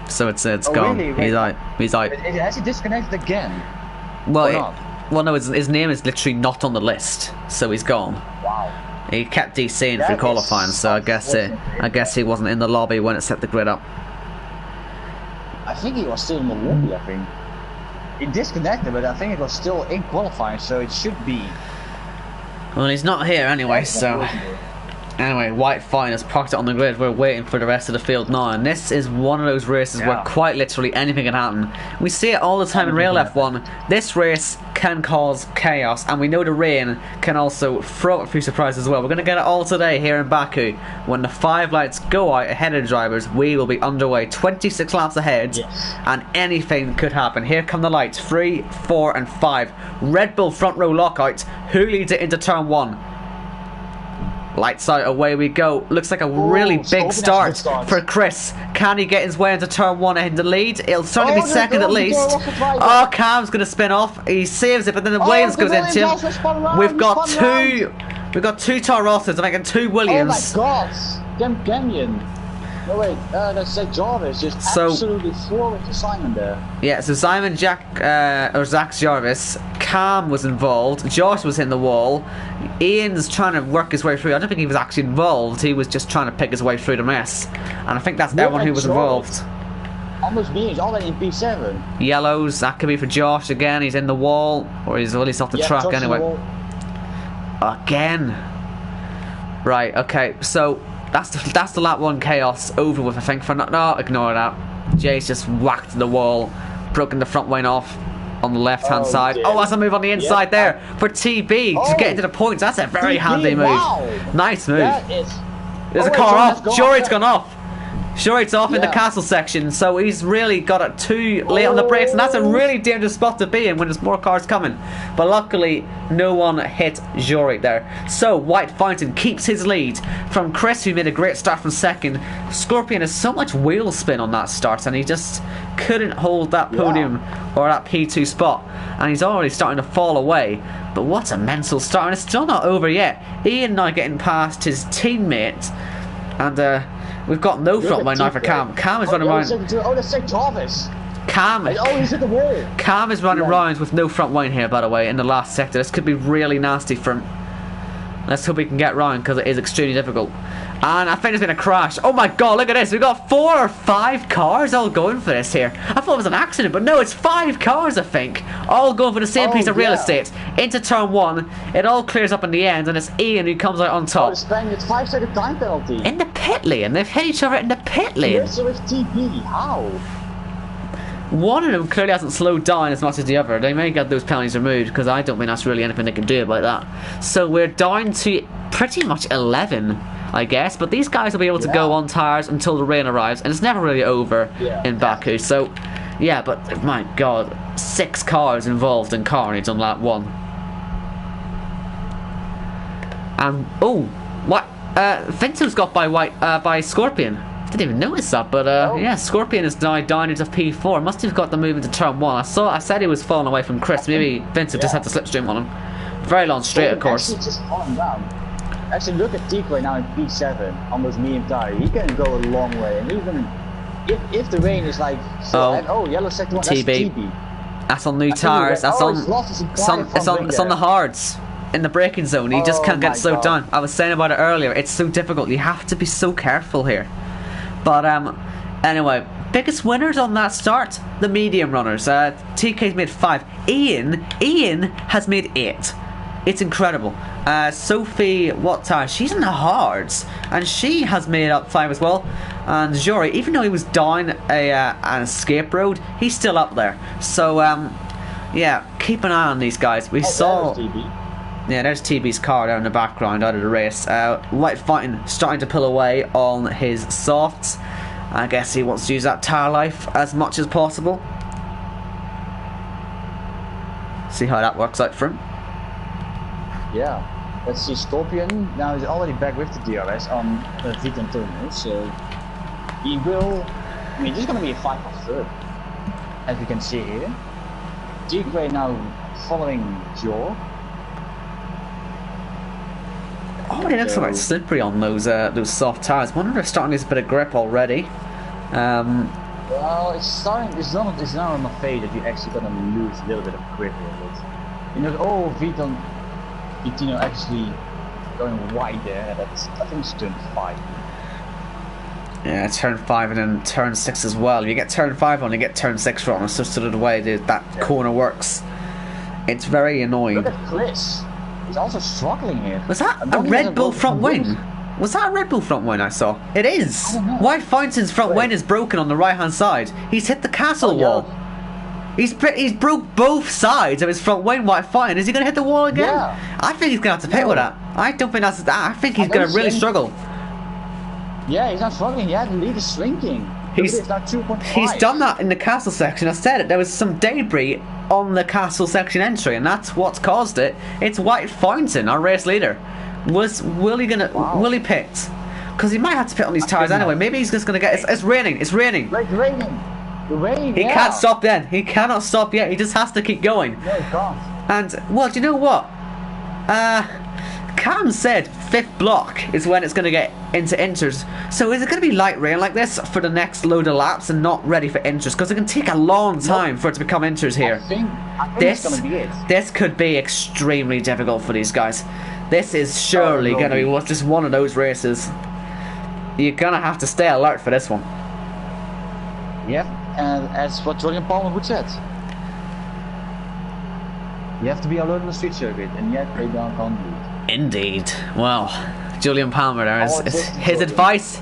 S1: So it's gone.
S3: Really?
S1: He's out. He's out.
S3: Has he disconnected again?
S1: Well,
S3: or not?
S1: Well, no, his name is literally not on the list, so he's gone.
S3: Wow.
S1: He kept DCing for qualifying, so I guess he wasn't in the lobby when it set the grid up.
S3: I think he was still in the lobby, I think. He disconnected, but I think it was still in qualifying, so it should be.
S1: Well, he's not here anyway, so... Anyway, White Fine has parked it on the grid. We're waiting for the rest of the field now, and this is one of those races where quite literally anything can happen. We see it all the time in real F1. This race can cause chaos, and we know the rain can also throw a few surprises as well. We're going to get it all today here in Baku. When the 5 lights go out ahead of the drivers, we will be underway 26 laps ahead, and anything could happen. Here come the lights, 3, 4 and 5. Red Bull front row lockout. Who leads it into turn 1? Lights out, away we go. Looks like a really big start for Chris. Can he get his way into turn 1 in the lead? It'll certainly be second at least. Oh, Cam's going to spin off. He saves it, but then the Williams goes into him. We've got two Toro Rossos, I'm making 2 Williams.
S3: Oh my god! Canyon. No wait, that's Jarvis just absolutely flooring to Simon there.
S1: Yeah, so Simon, Zach Jarvis, Cam was involved, Josh was in the wall, Ian's trying to work his way through. I don't think he was actually involved, he was just trying to pick his way through the mess. And I think that's everyone who was involved.
S3: Almost me, he's already in P7.
S1: Yellows, that could be for Josh again, he's in the wall, or he's at least off the track anyway. Again. Right, okay, so that's the lap 1 chaos over with, I think. For no, ignore that. Jay's just whacked the wall, broken the front wing off on the left hand side. Oh, that's a move on the inside there for TB to get into the points. That's a very handy move. Nice move. There's a car off. Jory's gone off. It's off in the castle section, so he's really got it too late on the brakes, and that's a really dangerous spot to be in when there's more cars coming. But luckily, no one hit Jory there. So White Fountain keeps his lead from Chris, who made a great start from second. Scorpion has so much wheel spin on that start, and he just couldn't hold that podium or that P2 spot, and he's already starting to fall away. But what a mental start, and it's still not over yet. Ian now getting past his teammate, and we've got no front line now for Cam. Cam is running around.
S3: Oh, that's St. Jarvis.
S1: Cam.
S3: Oh, he's at the wall.
S1: Cam is running around with no front line here, by the way, in the last sector. This could be really nasty for him. Let's hope we can get round, because it is extremely difficult. And I think there's been a crash. Oh my god, look at this. We've got 4 or 5 cars all going for this here. I thought it was an accident, but no, it's 5 cars, I think. All going for the same piece of real estate. Into turn 1. It all clears up in the end, and it's Ian who comes out on top.
S3: It's 5-second time penalty.
S1: In the pit lane. They've hit each other in the pit lane.
S3: Yes, so it's TP. How?
S1: One of them clearly hasn't slowed down as much as the other. They may get those penalties removed, because I don't think that's really anything they can do about that. So we're down to pretty much 11, I guess. But these guys will be able to go on tyres until the rain arrives, and it's never really over in Baku. So, yeah, but my god, 6 cars involved in carnage on lap 1. And what? Vinto's got by Scorpion. Didn't even notice that, but yeah, Scorpion is now down into P4. Must have got the move into turn 1. I said he was falling away from Chris. Maybe Vincent just had to slipstream on him. Very long straight, of course.
S3: Actually, just falling down. Actually, look at Tikwe now in P7 on those medium tire. He can go a long way, and even if the rain is like yellow sector 1, that's TB.
S1: That's on new tires. That's it's on the hards. In the braking zone, he just can't get slowed down. I was saying about it earlier, it's so difficult. You have to be so careful here. But anyway, biggest winners on that start, the medium runners. TK's made 5. Ian has made 8. It's incredible. Sophie, what tire? She's in the hards, and she has made up 5 as well. And Jory, even though he was down an escape road, he's still up there. So yeah, keep an eye on these guys. We saw. Yeah, there's TB's car down in the background out of the race. White Fountain starting to pull away on his softs. I guess he wants to use that tire life as much as possible. See how that works out for him.
S3: Yeah, let's see. Scorpion now is already back with the DRS on Vitan Terminal, so he will. I mean, this is going to be a 5 or 3rd, as we can see here. Tikwe now following Jor.
S1: Oh, it looks quite slippery on those soft tires. I wonder if they're starting to lose a bit of grip already.
S3: Well, it's starting. It's not on the fade that you're actually gonna lose a little bit of grip here. You know, oh, Vitino actually going wide there. That's, I think it's turn 5.
S1: Yeah, turn 5 and then turn 6 as well. You get turn 5 on, you get turn 6 wrong. It's just sort of the way that corner works. It's very annoying.
S3: Look at Chris. He's also struggling here.
S1: Was that a Red Bull front wing? Was that a Red Bull front wing I saw? It is! White Fountain's front wing is broken on the right hand side. He's hit the castle wall. He's broke both sides of his front wing, White Fountain. Is he going to hit the wall again?
S3: Yeah.
S1: I think he's going to have to pit with that. I don't think that's... I think he's going to really struggle.
S3: Yeah, he's not struggling yet. The lead is shrinking. He's
S1: done that in the castle section. I said it. There was some debris on the castle section entry, and that's what's caused it. It's White Fountain, our race leader. Will he pit? Because he might have to pit on these tires anyway. Maybe he's just gonna get. It's raining. It's raining.
S3: It's raining. The rain.
S1: He can't stop then. He cannot stop yet. He just has to keep going.
S3: No, he can't.
S1: And well, do you know what? Cam said 5th block is when it's going to get into inters. So is it going to be light rain like this for the next load of laps and not ready for inters? Because it can take a long time for it to become inters here.
S3: I think that's going to be it.
S1: This could be extremely difficult for these guys. This is surely going to be just one of those races. You're going to have to stay alert for this one.
S3: Yep, and as what Julian Palmer would said. You have to be alert on the street circuit, and yet they can't do it.
S1: Indeed. Well, Julian Palmer there is his advice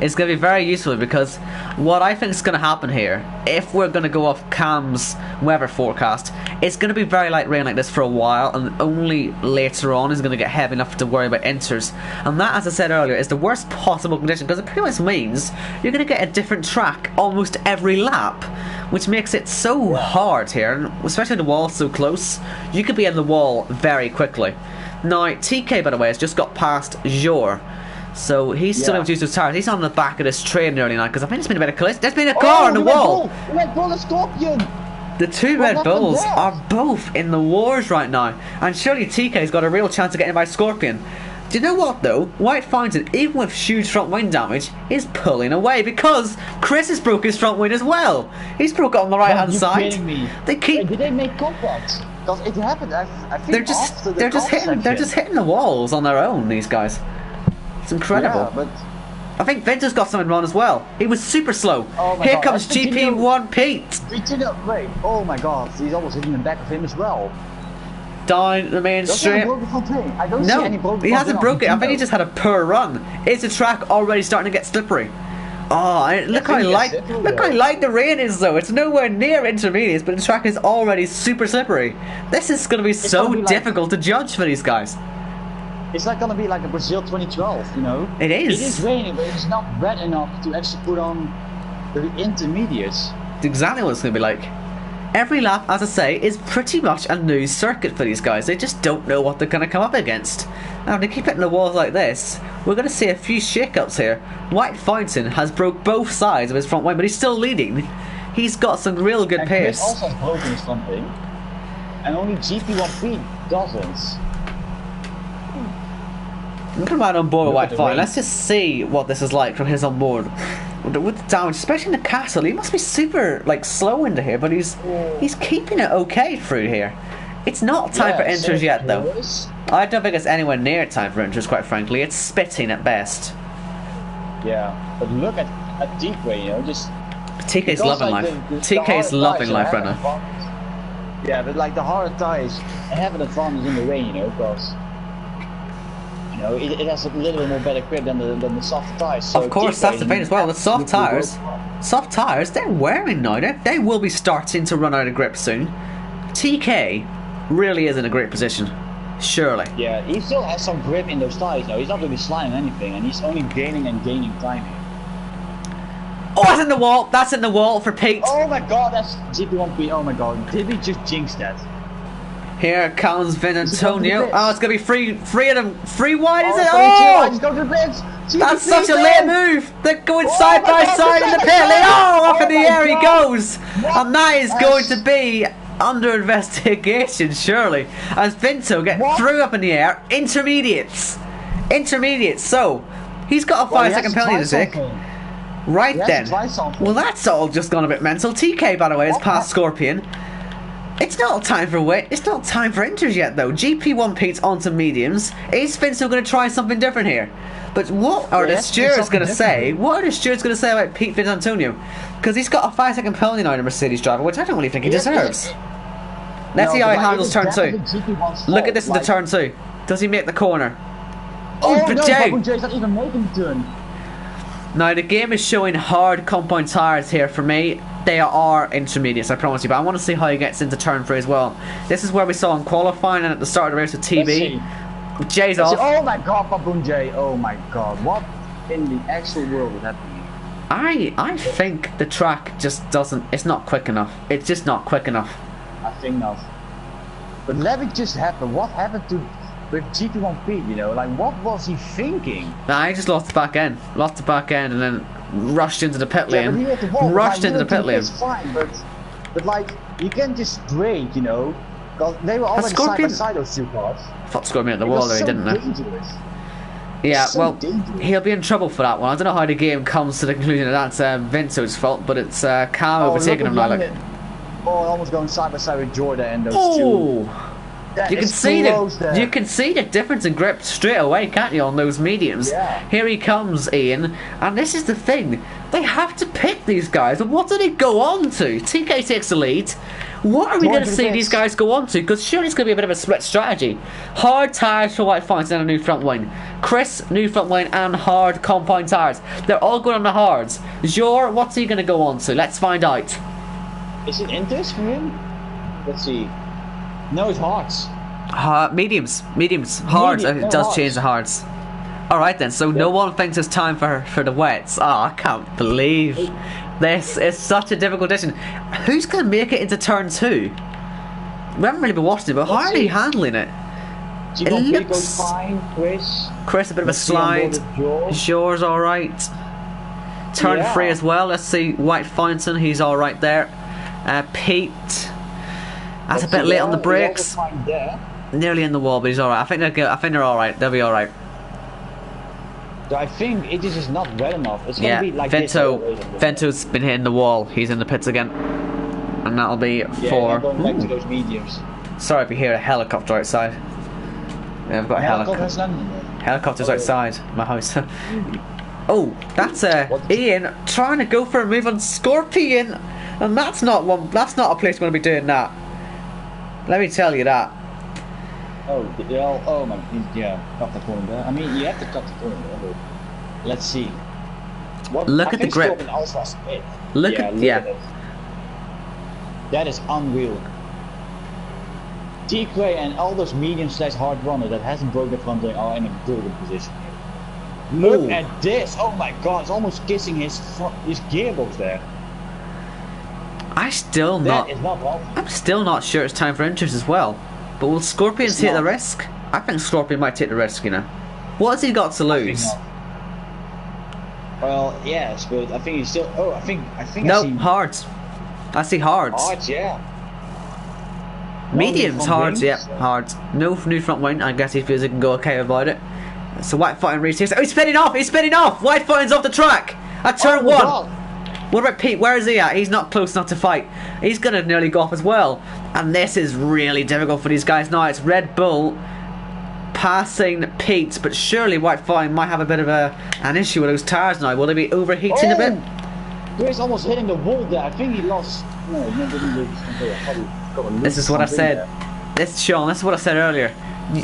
S1: is going to be very useful, because what I think is going to happen here, if we're going to go off Cam's weather forecast, it's going to be very light rain like this for a while, and only later on is going to get heavy enough to worry about inters. And that, as I said earlier, is the worst possible condition, because it pretty much means you're going to get a different track almost every lap, which makes it so hard here, and especially the wall's so close, you could be in the wall very quickly. Now, TK, by the way, has just got past Jor, so he's still able to use his tires. He's on the back of this train nearly now, because I think there's been a bit of collision. There's been a car on the wall!
S3: Red Bull and Scorpion!
S1: The two Red Bulls are both in the wars right now, and surely TK's got a real chance of getting by Scorpion. Do you know what though? White Fountain, even with huge front wing damage, is pulling away, because Chris has broke his front wing as well. He's broke it on the right hand side.
S3: Kidding me?
S1: They keep.
S3: Did they make contact? Because it happened. I think
S1: they're just hitting the walls on their own. These guys. It's incredible.
S3: Yeah, but
S1: I think Vinter's got something wrong as well. He was super slow.
S3: Oh my
S1: Here
S3: God.
S1: comes GP1 Pete.
S3: Wait. Oh my God. He's almost hitting the back of him as well.
S1: Down the main straight.
S3: I don't see any broken.
S1: He hasn't broken it. I think he just had a poor run. Is the track already starting to get slippery? Oh, look how light the rain is though. It's nowhere near intermediates, but the track is already super slippery. This is going to be so difficult to judge for these guys.
S3: It's like going to be like a Brazil 2012, you know?
S1: It is.
S3: It is raining, but it's not wet enough to actually put on the intermediates.
S1: It's exactly what it's going to be like. Every lap, as I say, is pretty much a new circuit for these guys. They just don't know what they're going to come up against. Now, if they keep hitting the walls like this, we're going to see a few shake-ups here. White Fountain has broke both sides of his front wing, but he's still leading. He's got some real good pace.
S3: He also has broken his front wing, and only GP1P doesn't.
S1: Come right on board with White Fountain. Let's just see what this is like from his on board. With the damage, especially in the castle, he must be super slow into here, but he's keeping it okay through here. It's not time for inters yet though. I don't think it's anywhere near time for inters, quite frankly. It's spitting at best.
S3: Yeah, but look at TK, you know, just
S1: TK's loving life. TK's loving life right now.
S3: Yeah, but like the hard tires have an advantage in the rain, you know, because it has a little bit more better grip than the soft tires. So
S1: of course, that's the thing as well. The soft tires, they're wearing now. They will be starting to run out of grip soon. TK really is in a great position, surely.
S3: Yeah, he still has some grip in those tires now. He's not really sliding anything, and he's only gaining and gaining time here.
S1: Oh, that's in the wall. That's in the wall for Pete.
S3: Oh my God, that's GP1P. Oh my God, did we just jinx that?
S1: Here comes Vin Antonio. Oh, it's going to be free of them. Free wide, is it?
S3: Oh! He's going to the blitz.
S1: That's such a late move. They're going side by side in the pit. Oh, up in the air he goes. And that is going to be under investigation, surely. As Vinto get threw up in the air. Intermediates. So, he's got a 5-second penalty to take. Right then. Well, that's all just gone a bit mental. TK, by the way, has passed Scorpion. It's not time for wit. It's not time for inters yet, though. GP1 Pete's onto mediums. Is Finso going to try something different here? But what are the stewards going to say? What are the stewards going to say about Pete Antonio? Because he's got a 5-second penalty now in a Mercedes driver, which I don't really think he deserves. Let's see how he handles turn 2. Look at this in the turn 2. Does he make the corner?
S3: Oh, but no, Jay's not even making the turn.
S1: Now, the game is showing hard compound tyres here for me. They are intermediates, I promise you, but I want to see how he gets into turn 3 as well. This is where we saw him qualifying and at the start of the race with TB. Jay's off.
S3: Oh my god, Baboon Jay. Oh my god. What in the actual world is happening?
S1: I think the track just doesn't... It's not quick enough. It's just not quick enough.
S3: I think not. But let it just happen. What happened to with GP1P, you know? Like, what was he thinking?
S1: Nah, I just lost the back end. Lost the back end and then rushed into the pit lane.
S3: Yeah, but
S1: rushed into the pit lane.
S3: It's fine, but like, you can't just brake, you know? Because they were already side by side, those two cars.
S1: I thought Scorpion at the wall there, he didn't
S3: dangerous.
S1: Yeah, so well, he'll be in trouble for that one. I don't know how the game comes to the conclusion that that's Vince's fault, but it's Cam overtaking him now. Look.
S3: Oh, almost going side by side with Jordan and those two.
S1: You can see the difference in grip straight away, can't you, on those mediums?
S3: Yeah.
S1: Here he comes, Ian, and this is the thing. They have to pick these guys, and what do they go on to? TK takes the lead. What are we going to see these guys go on to? Because surely it's going to be a bit of a split strategy. Hard tyres for White Fountain and a new front wing. Chris, new front wing and hard compound tyres. They're all going on the hards. Jor, what's he going to go on to? Let's find out.
S3: Is it inters for him? Let's see. No, it's hards.
S1: Mediums. Hards. It does change the hards. Alright then, so no one thinks it's time for the wets. Oh, I can't believe this is such a difficult decision. Who's going to make it into turn 2? We haven't really been watching it, but how are they handling it?
S3: It looks fine,
S1: Chris, a bit of a slide. Jore's alright. Turn 3 as well. Let's see, White Fountain, he's alright there. Pete, that's a bit late on the brakes. Nearly in the wall, but he's alright. I think they're alright. They'll be alright.
S3: So I think it is just not well enough. It's gonna be like
S1: Vento's been hitting the wall. He's in the pits again, and that'll be for.
S3: Going back to those mediums.
S1: Sorry if you hear a helicopter outside. Yeah, I've got a helicopter. Helicopter's outside my house. Oh, that's Ian trying to go for a move on Scorpion, and that's not a place we're going to be doing that. Let me tell you that.
S3: Oh my, yeah, cut the corner there. I mean, you have to cut the corner there. Let's see.
S1: Look at the grip. Look at it.
S3: That is unreal. TK and all those medium / hard runners that hasn't broken the front wing are in a golden position here. Look at this! Oh my god, it's almost kissing his gearbox there. I'm still not sure it's time for inters as well. But will Scorpion take the risk? I think Scorpion might take the risk, you know. What has he got to lose? Well, yes, but I think he's still. Oh, I think.
S1: No, hards. I see hards.
S3: Hards, yeah.
S1: Mediums, hards, yeah, hards. No new front wing. I guess he feels he can go okay about it. So White Fountain restarts. Oh, he's spinning off! He's spinning off! White Fountain's off the track at turn 1. God. What about Pete? Where is he at? He's not close enough to fight. He's gonna nearly go off as well. And this is really difficult for these guys now. It's Red Bull passing Pete, but surely White Fountain might have a bit of an issue with those tires now. Will they be overheating a bit?
S3: He's almost hitting the wall there. I think he lost. No,
S1: this is what I said. Sean, this is what I said earlier.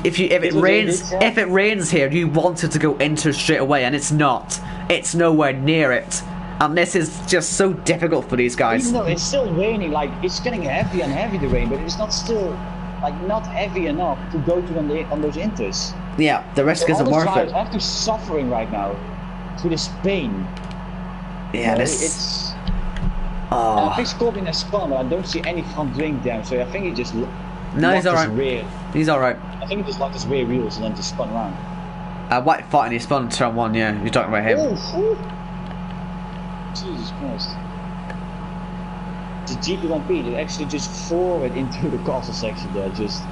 S1: If it rains here, you wanted to go into straight away, and it's not. It's nowhere near it. And this is just so difficult for these guys.
S3: Even though it's still raining, like it's getting heavier and heavier the rain, but it's not still like not heavy enough to go to on those inters.
S1: Yeah, the risk isn't worth it.
S3: I'm just suffering right now through this pain.
S1: Yeah,
S3: it's. I think Scorpion has spun, but I don't see any front wing damage, so I think he just.
S1: No, he's alright. He's alright.
S3: I think he just locked his rear wheels and then just spun around.
S1: White Fountain, he spun turn 1. Yeah, you're talking about him.
S3: Jesus Christ. The GP1P, they actually just forward into the castle section there, just...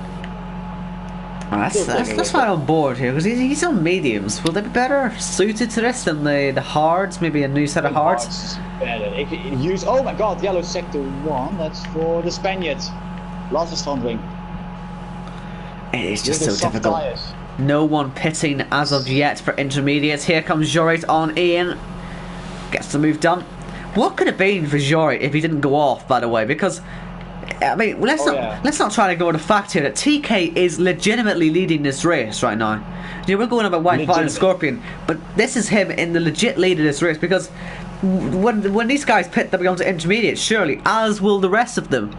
S1: That's why I'm bored here, because he's on mediums. Will they be better suited to this than the hards? Maybe a new set of hards?
S3: Better. If you use... Oh my god, yellow sector 1, that's for the Spaniards. Lost his front wing.
S1: It is just
S3: Look
S1: so
S3: at soft
S1: difficult.
S3: tires.
S1: No one pitting as of yet for intermediates. Here comes Jorit on Ian. Gets the move done. What could it be for Jorit if he didn't go off, by the way? Because, I mean, let's not try to go to the fact here that TK is legitimately leading this race right now. You know, we're going about White Fire and Scorpion, but this is him in the legit lead of this race, because when these guys pit, they'll be on to intermediate, surely, as will the rest of them.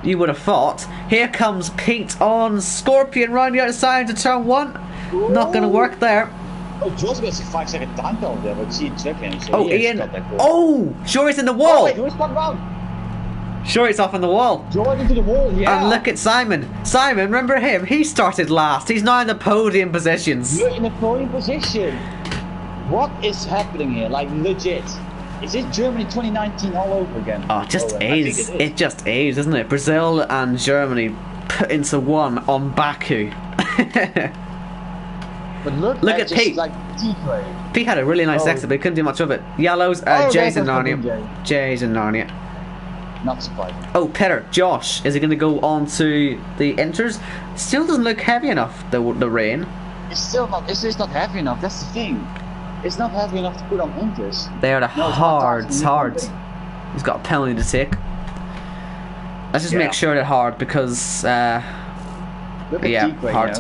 S1: You would have thought. Here comes Pete on Scorpion round the outside to turn 1. Ooh. Not going to work there.
S3: Oh, Josh gets a 5-second time penalty there, but see tripping. So
S1: oh, Ian. Oh, Jory's in the wall.
S3: Oh, wait, who's come round?
S1: Jory's off in the wall.
S3: Jory into the wall, yeah.
S1: And look at Simon. Simon, remember him? He started last. He's now in the podium positions.
S3: You're in the podium position. What is happening here? Like, legit. Is it Germany 2019 all over again?
S1: Oh, it just is. It just is, isn't it? Brazil and Germany put into one on Baku.
S3: But look at
S1: Pete.
S3: Like,
S1: Pete had a really nice exit, but he couldn't do much of it. Yellows, Jay's in Narnia. Jay's in Narnia.
S3: Not surprising.
S1: Oh, Petter, Josh, is he going to go on to the inters? Still doesn't look heavy enough, the rain.
S3: It's still not. It's just not heavy enough. That's the thing. It's not heavy enough to put on inters.
S1: They are the hards. He's got a penalty to take. Let's just make sure they're hard, because
S3: look at Deep
S1: hard.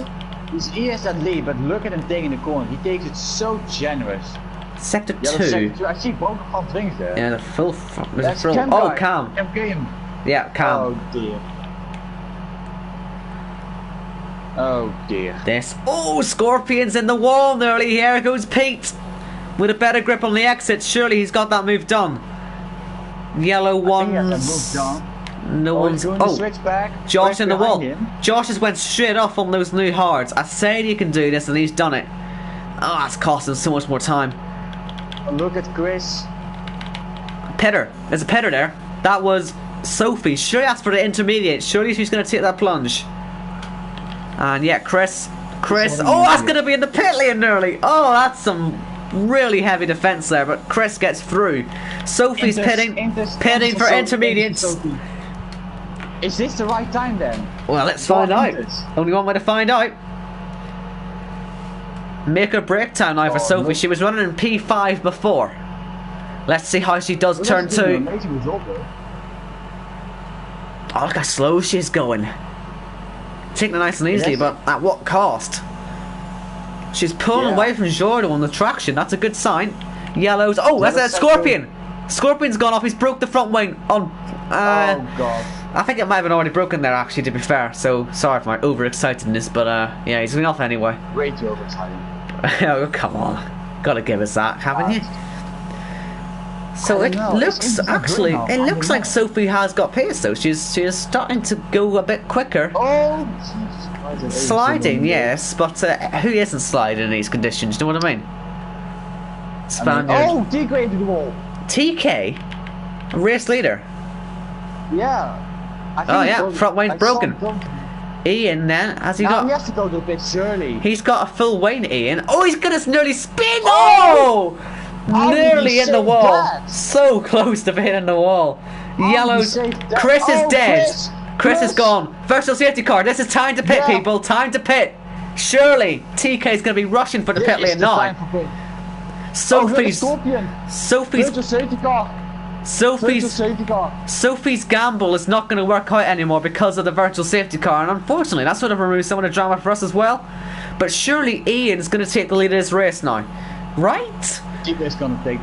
S3: He has that lead, but look at him taking the corner. He takes it so generous.
S1: Sector 2.
S3: Sector 2. I see both front wings there.
S1: Yeah, the full front.
S3: Cam.
S1: Oh, Cam. Yeah, Cam.
S3: Oh dear. Oh dear.
S1: Oh, Scorpion's in the wall nearly. Here goes Pete with a better grip on the exit. Surely he's got that move done. Yellow ones. No one's.
S3: Switch back.
S1: Josh in the wall. Josh has went straight off on those new hards. I said he can do this, and he's done it. Oh, that's costing so much more time.
S3: Look at Chris.
S1: Petter. There's a Petter there. That was Sophie. Surely that's for the intermediate. Surely she's going to take that plunge. And yeah, Chris. Oh, that's going to be in the pit lane nearly. Oh, that's some really heavy defense there, but Chris gets through. Sophie's pitting for intermediates.
S3: Is this the right time then?
S1: Well, let's find out. Only one way to find out. Make her break time now for Sophie. She was running in P5 before. Let's see how she does turn 2. Oh, look how slow she's going. Taking it nice and easily, but at what cost? She's pulling away from Jordan on the traction. That's a good sign. Yellows. Oh, that's a Scorpion. Scorpion's gone off. He's broke the front wing on.
S3: Oh god.
S1: I think it might have been already broken there, actually, to be fair. So sorry for my overexcitedness, but yeah, he's going off anyway.
S3: Way too overexcited.
S1: Oh, come on. Gotta give us that, haven't you? So it looks like Sophie has got pace though. She's starting to go a bit quicker.
S3: Oh,
S1: sliding, yes, but who isn't sliding in these conditions? Do you know what I mean? Spaniard.
S3: TK into the wall.
S1: TK, race leader.
S3: Yeah.
S1: Front wing broken. Ian then, has he got?
S3: He has to go to a bit surely.
S1: He's got a full Wayne, Ian. Oh, he's gonna nearly spin. Oh! Nearly in the wall. That? So close to being in the wall. Yellows. Chris is dead. Chris is gone. Virtual safety car. This is time to pit, people. Time to pit. Surely TK is going to be rushing for the pit lane now. Sophie's gamble is not going to work out anymore because of the virtual safety car, and unfortunately that's sort of removed some of the drama for us as well. But surely Ian is going to take the lead of this race now, right?
S3: TK's going to take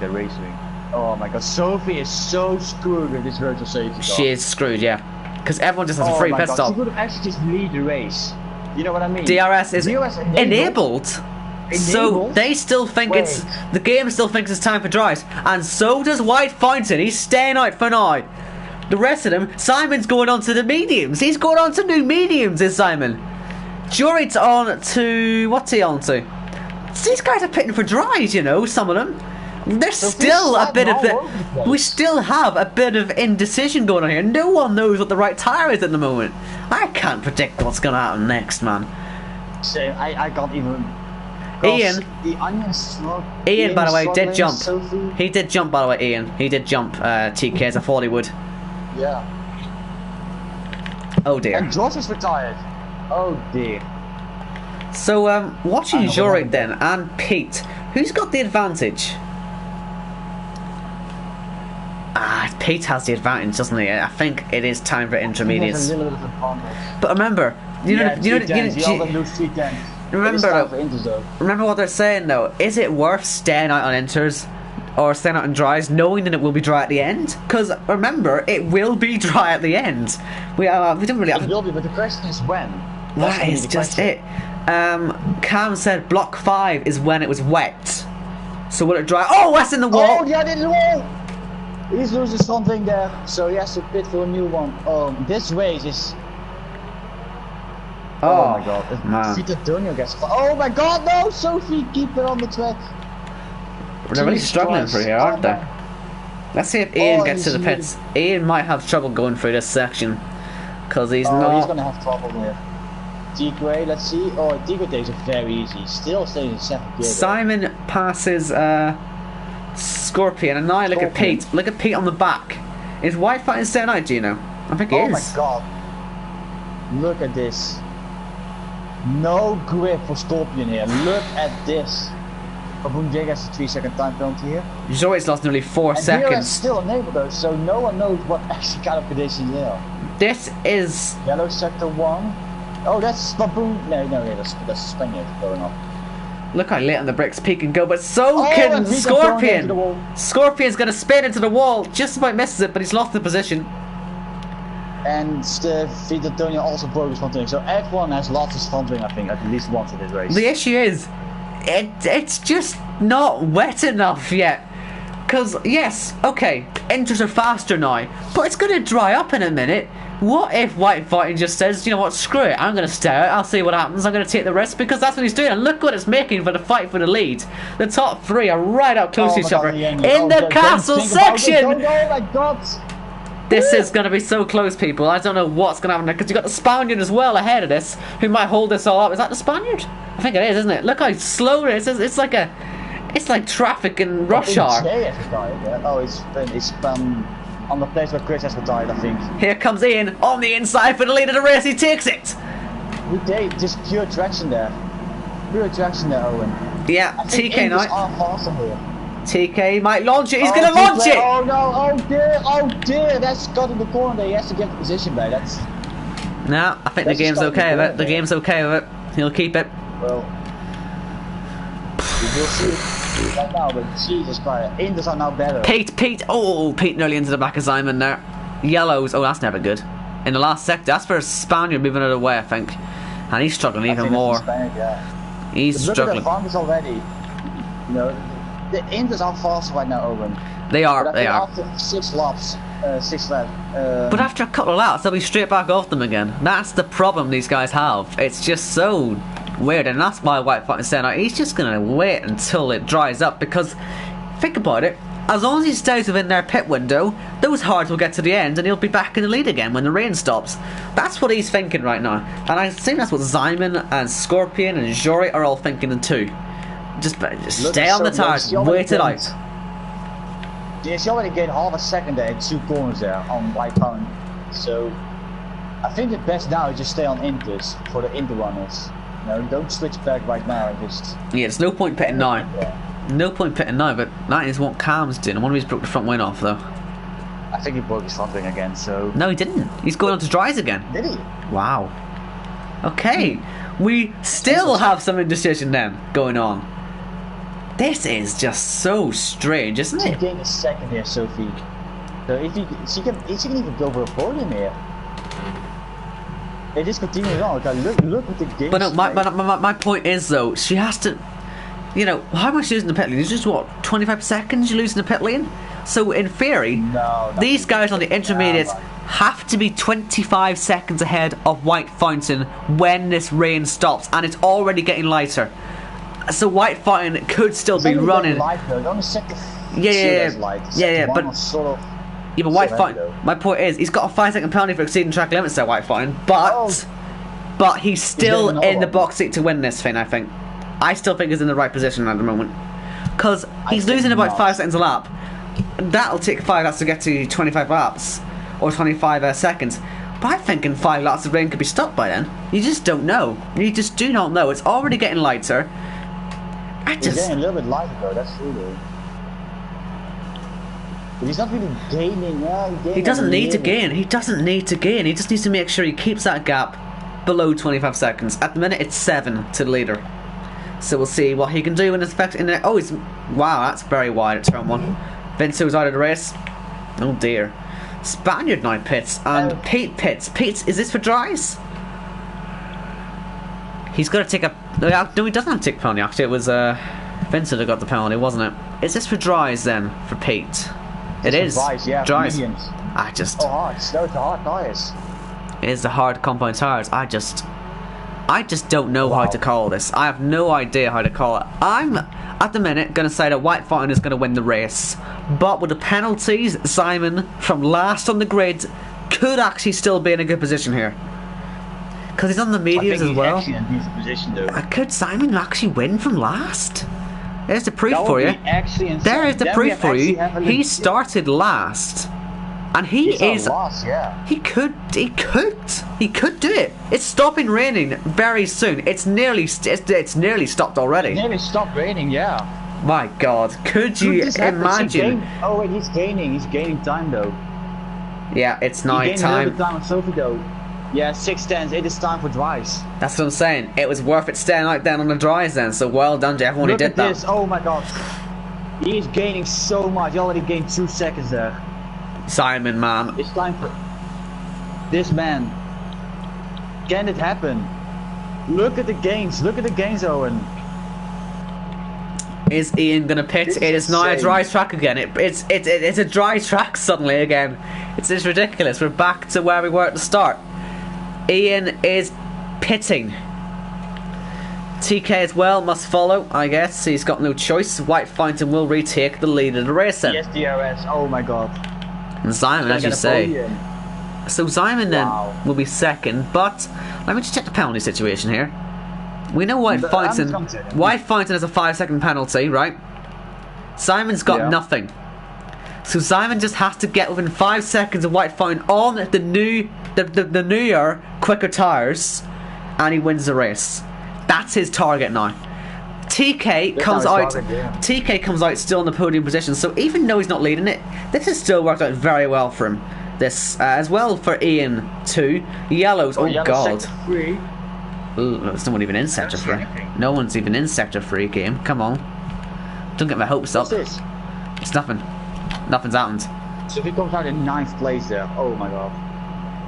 S3: the racing. Oh my god, Sophie is so screwed with this virtual safety car.
S1: She is screwed, yeah, because everyone just has a free pit stop.
S3: She would have actually just lead the race. You know what I mean?
S1: DRS is enabled. So they still think the game still thinks it's time for drives, and so does White Fountain. He's staying out for now. The rest of them, Simon's going on to the mediums. He's going on to new mediums, is Simon. Jury's on to what's he on to? These guys are pitting for drives, you know. Some of them. There's still a bit of we still have a bit of indecision going on here. No one knows what the right tire is at the moment. I can't predict what's going to happen next, man.
S3: I can't even.
S1: Ian, by the way, did jump. He did jump, by the way, Ian. He did jump TK as I thought he would.
S3: Yeah.
S1: Oh dear.
S3: And Josh is retired. Oh dear.
S1: So, watching Jorik then, and Pete, who's got the advantage? Pete has the advantage, doesn't he? I think it is time for intermediates.
S3: A little bit of advantage.
S1: But remember, remember what they're saying though. Is it worth staying out on inters or staying out on dries, knowing that it will be dry at the end? Because remember, it will be dry at the end. We don't really.
S3: It will be, but the question is when.
S1: That is just it. Cam said block 5 is when it was wet. So will it dry? Oh, that's in the wall.
S3: Oh, yeah, in the wall. He's losing something there, so he has to pit for a new one. This race is. Oh my god.
S1: Man.
S3: Antonio gets. Oh my god, no! Sophie, keep it on the track.
S1: They're really struggling through here, aren't they? Let's see if Ian gets to the pits. Ian might have trouble going through this section. Because he's not.
S3: He's gonna have trouble here. Tigray, let's see. Oh, Tigray takes it very easy. Still staying in 7th gear.
S1: Simon passes Scorpion, and now look at Pete. Look at Pete on the back. Is White fighting staying out, do you know? I think he is.
S3: Oh my god. Look at this. No grip for Scorpion here. Look at this. Baboon Jay gets a 3-second time penalty here.
S1: Zoe's lost nearly 4 seconds.
S3: Here is still enabled though, so no one knows what actually kind of conditions they are.
S1: This is
S3: Yellow sector 1. Oh, that's Baboon. No, that's Spaniard going on.
S1: Look how late on the bricks Pete can go, but so can Scorpion. Scorpion's gonna spin into the wall, just about misses it, but he's lost the position.
S3: And Vito Antonio also broke his front wing, so everyone has lost his front wing, I think, at least once in this race.
S1: The issue is, it's just not wet enough yet. Because, yes, okay, inters are faster now, but it's gonna dry up in a minute. What if White Fighting just says, you know what, screw it, I'm going to stay out, I'll see what happens, I'm going to take the risk, because that's what he's doing, and look what it's making for the fight for the lead. The top 3 are right up close to each other in the castle section!
S3: Oh my god!
S1: This is going to be so close, people. I don't know what's going to happen there, because you've got the Spaniard as well ahead of this, who might hold this all up. Is that the Spaniard? I think it is, isn't it? Look how slow it is. It's like traffic in rush hour.
S3: Oh, it's on the place where Chris has retired, I think.
S1: Here comes Ian on the inside for the lead of the race. He takes it.
S3: Just pure traction there. Pure traction there, Owen.
S1: Yeah, TK now.
S3: Faster here.
S1: TK might launch it. He's going to launch it.
S3: Oh no! Oh dear! That's got in the corner there. He has to get the position back. That's.
S1: No, I think the game's okay with it. The game's okay with it. He'll keep it.
S3: Well, we will see. Right now, but Jesus Christ, Indus are now better.
S1: Pete, oh, Pete nearly into the back of Simon there. Yellows, oh, that's never good. In the last sector, that's for a Spaniard moving out of the way, I think. And he's struggling even more. He's struggling.
S3: Look at the already. You know, the Indus are fast right now, Owen.
S1: They are.
S3: After 6 laps, 6 laps.
S1: But after a couple of laps, they'll be straight back off them again. That's the problem these guys have. It's just so weird, and that's why White Fighting saying he's just gonna wait until it dries up, because think about it, as long as he stays within their pit window, those hards will get to the end and he'll be back in the lead again when the rain stops. That's what he's thinking right now, and I think that's what Simon and Scorpion and Jory are all thinking too. Just stay on the tires, wait it out.
S3: Yeah, she already gained half a second there in 2 corners there on White Fighting, so I think the best now is just stay on inters for the inter runners. No, don't switch back right now and just. Yeah,
S1: there's no point pitting now. No point pitting now, but that is what Cam's doing. I wonder if he's broke the front wing off though.
S3: I think he broke his front wing again, so.
S1: No, he didn't. He's going on to dries again.
S3: Did he?
S1: Wow. Okay, we still have some indecision then going on. This is just so strange, isn't it?
S3: She gained a second here, Sophie. So if she can even go for a podium here. It just continues on. Look at the game.
S1: But no, my point is though, she has to. You know, how much losing the pit lane? It's just what, 25 seconds you losing the pit lane? So in theory, these guys on the intermediates have to be 25 seconds ahead of White Fountain when this rain stops, and it's already getting lighter. So White Fountain could still be running. Yeah, but White Fountain, my point is, he's got a 5-second penalty for exceeding track limits there, White Fountain, but he's still in the box seat to win this thing, I think. I still think he's in the right position at the moment. Because he's losing about 5 seconds a lap. That'll take 5 laps to get to 25 laps, or 25 seconds. By I think in 5 laps the rain could be stopped by then. You just don't know. You just do not know. It's already getting lighter.
S3: It's getting a little bit lighter though, that's true though. But he's not really gaining.
S1: He doesn't need to gain. He doesn't need to gain. He just needs to make sure he keeps that gap below 25 seconds. At the minute, it's 7 to the leader. So we'll see what he can do in effect. Oh, he's wow. That's very wide at turn 1. Vince's out of the race. Oh dear. Spaniard now pits and Pete pits. Pete, is this for dries? He's got to take a. No, he doesn't have to take a penalty. Actually, it was Vincent who got the penalty, wasn't it? Is this for dries then for Pete? It is.
S3: Dries, yeah.
S1: Dries.
S3: Mediums.
S1: Oh,
S3: hard. It's the hard tires.
S1: It is the hard compound tires. I just don't know how to call this. I have no idea how to call it. I'm at the minute going to say that White Fountain is going to win the race, but with the penalties, Simon from last on the grid could actually still be in a good position here because he's on the mediums as well.
S3: In a decent position, though.
S1: Could Simon actually win from last? There's the proof for you. There is the proof for you. He started last. And he is.
S3: Lost, yeah.
S1: He could do it. It's stopping raining very soon. It's nearly stopped already.
S3: It's nearly stopped raining, yeah.
S1: My God, could you imagine?
S3: Oh wait, he's gaining. He's gaining time though.
S1: Yeah, it's night time.
S3: He's gaining a little bit time on Sophie though. Yeah, 6:10. It is time for dries.
S1: That's what I'm saying. It was worth it staying out then on the dries then. So well done to everyone who did that.
S3: Look at this. Oh my God. He is gaining so much. He already gained 2 seconds there.
S1: Simon, man.
S3: It's time for this man. Can it happen? Look at the gains. Look at the gains, Owen.
S1: Is Ian gonna pit? It is now a dry track again. It's a dry track suddenly again. It's ridiculous. We're back to where we were at the start. Ian is pitting. TK as well must follow, I guess. He's got no choice. White Fountain will retake the lead of the race then.
S3: Yes, DRS. Oh my God.
S1: And Simon, as you say. So Simon then will be second, but let me just check the penalty situation here. We know White Fountain has a 5-second penalty, right? Simon's got nothing. So Simon just has to get within 5 seconds of White Fountain on the newer, quicker tyres, and he wins the race. That's his target now. TK comes out still in the podium position, so even though he's not leading it, this has still worked out very well for him. This as well for Ian too. Yellows, oh God. Ooh, there's no one even in sector 3. No one's even in sector 3 game. Come on. Don't get my hopes up.
S3: What's this?
S1: It's nothing. Nothing's happened.
S3: So if he comes out in 9th place there, oh my God.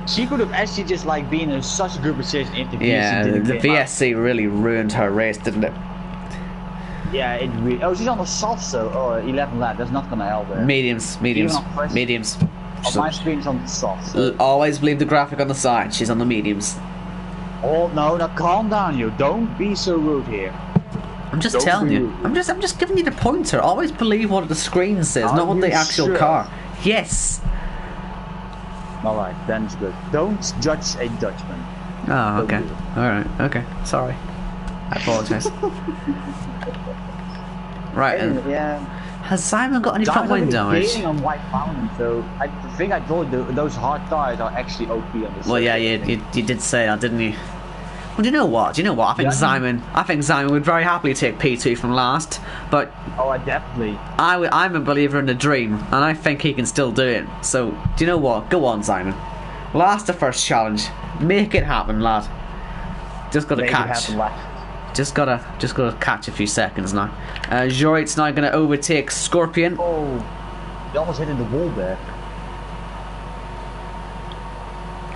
S3: She could have actually just like been in such a good position if the VSC didn't
S1: the VSC really ruined her race, didn't it?
S3: Yeah, it really. Oh, she's on the soft, so 11 lap. That's not gonna help her.
S1: Mediums.
S3: Oh, my screen's on the soft. So.
S1: Always believe the graphic on the side. She's on the mediums.
S3: Oh no! Now calm down, you. Don't be so rude here.
S1: I'm just telling you. I'm just giving you the pointer. Always believe what the screen says, not what the actual car. Yes.
S3: Alright, then it's good. Don't judge a Dutchman.
S1: Oh, okay. Alright, okay. Sorry. I apologise. Right.
S3: Yeah.
S1: Has Simon got any front wing damage?
S3: Gaining on White Fountain, so I think I thought those hard tires are actually OP on this.
S1: Well, yeah, you did say that, didn't you? Well, do you know what? I think Simon would very happily take P2 from last, but
S3: I definitely.
S1: I'm a believer in the dream, and I think he can still do it. So, do you know what? Go on, Simon. Last the first challenge. Make it happen, lad. Just got to catch. Just gotta catch a few seconds now. Jorit's now gonna overtake Scorpion.
S3: Oh, he almost hit in the wall there.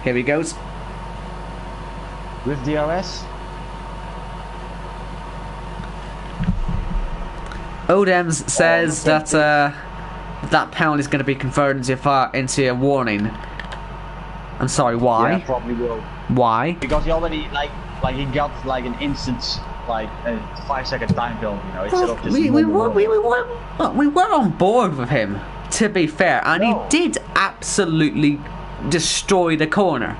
S1: Here he goes.
S3: With DRS.
S1: Odems says that that penalty is going to be converted into a warning. I'm sorry, why?
S3: Yeah, probably will.
S1: Why?
S3: Because he already he got like an instant a 5-second time film, you know, instead of just
S1: we were on board with him, to be fair, and he did absolutely destroy the corner.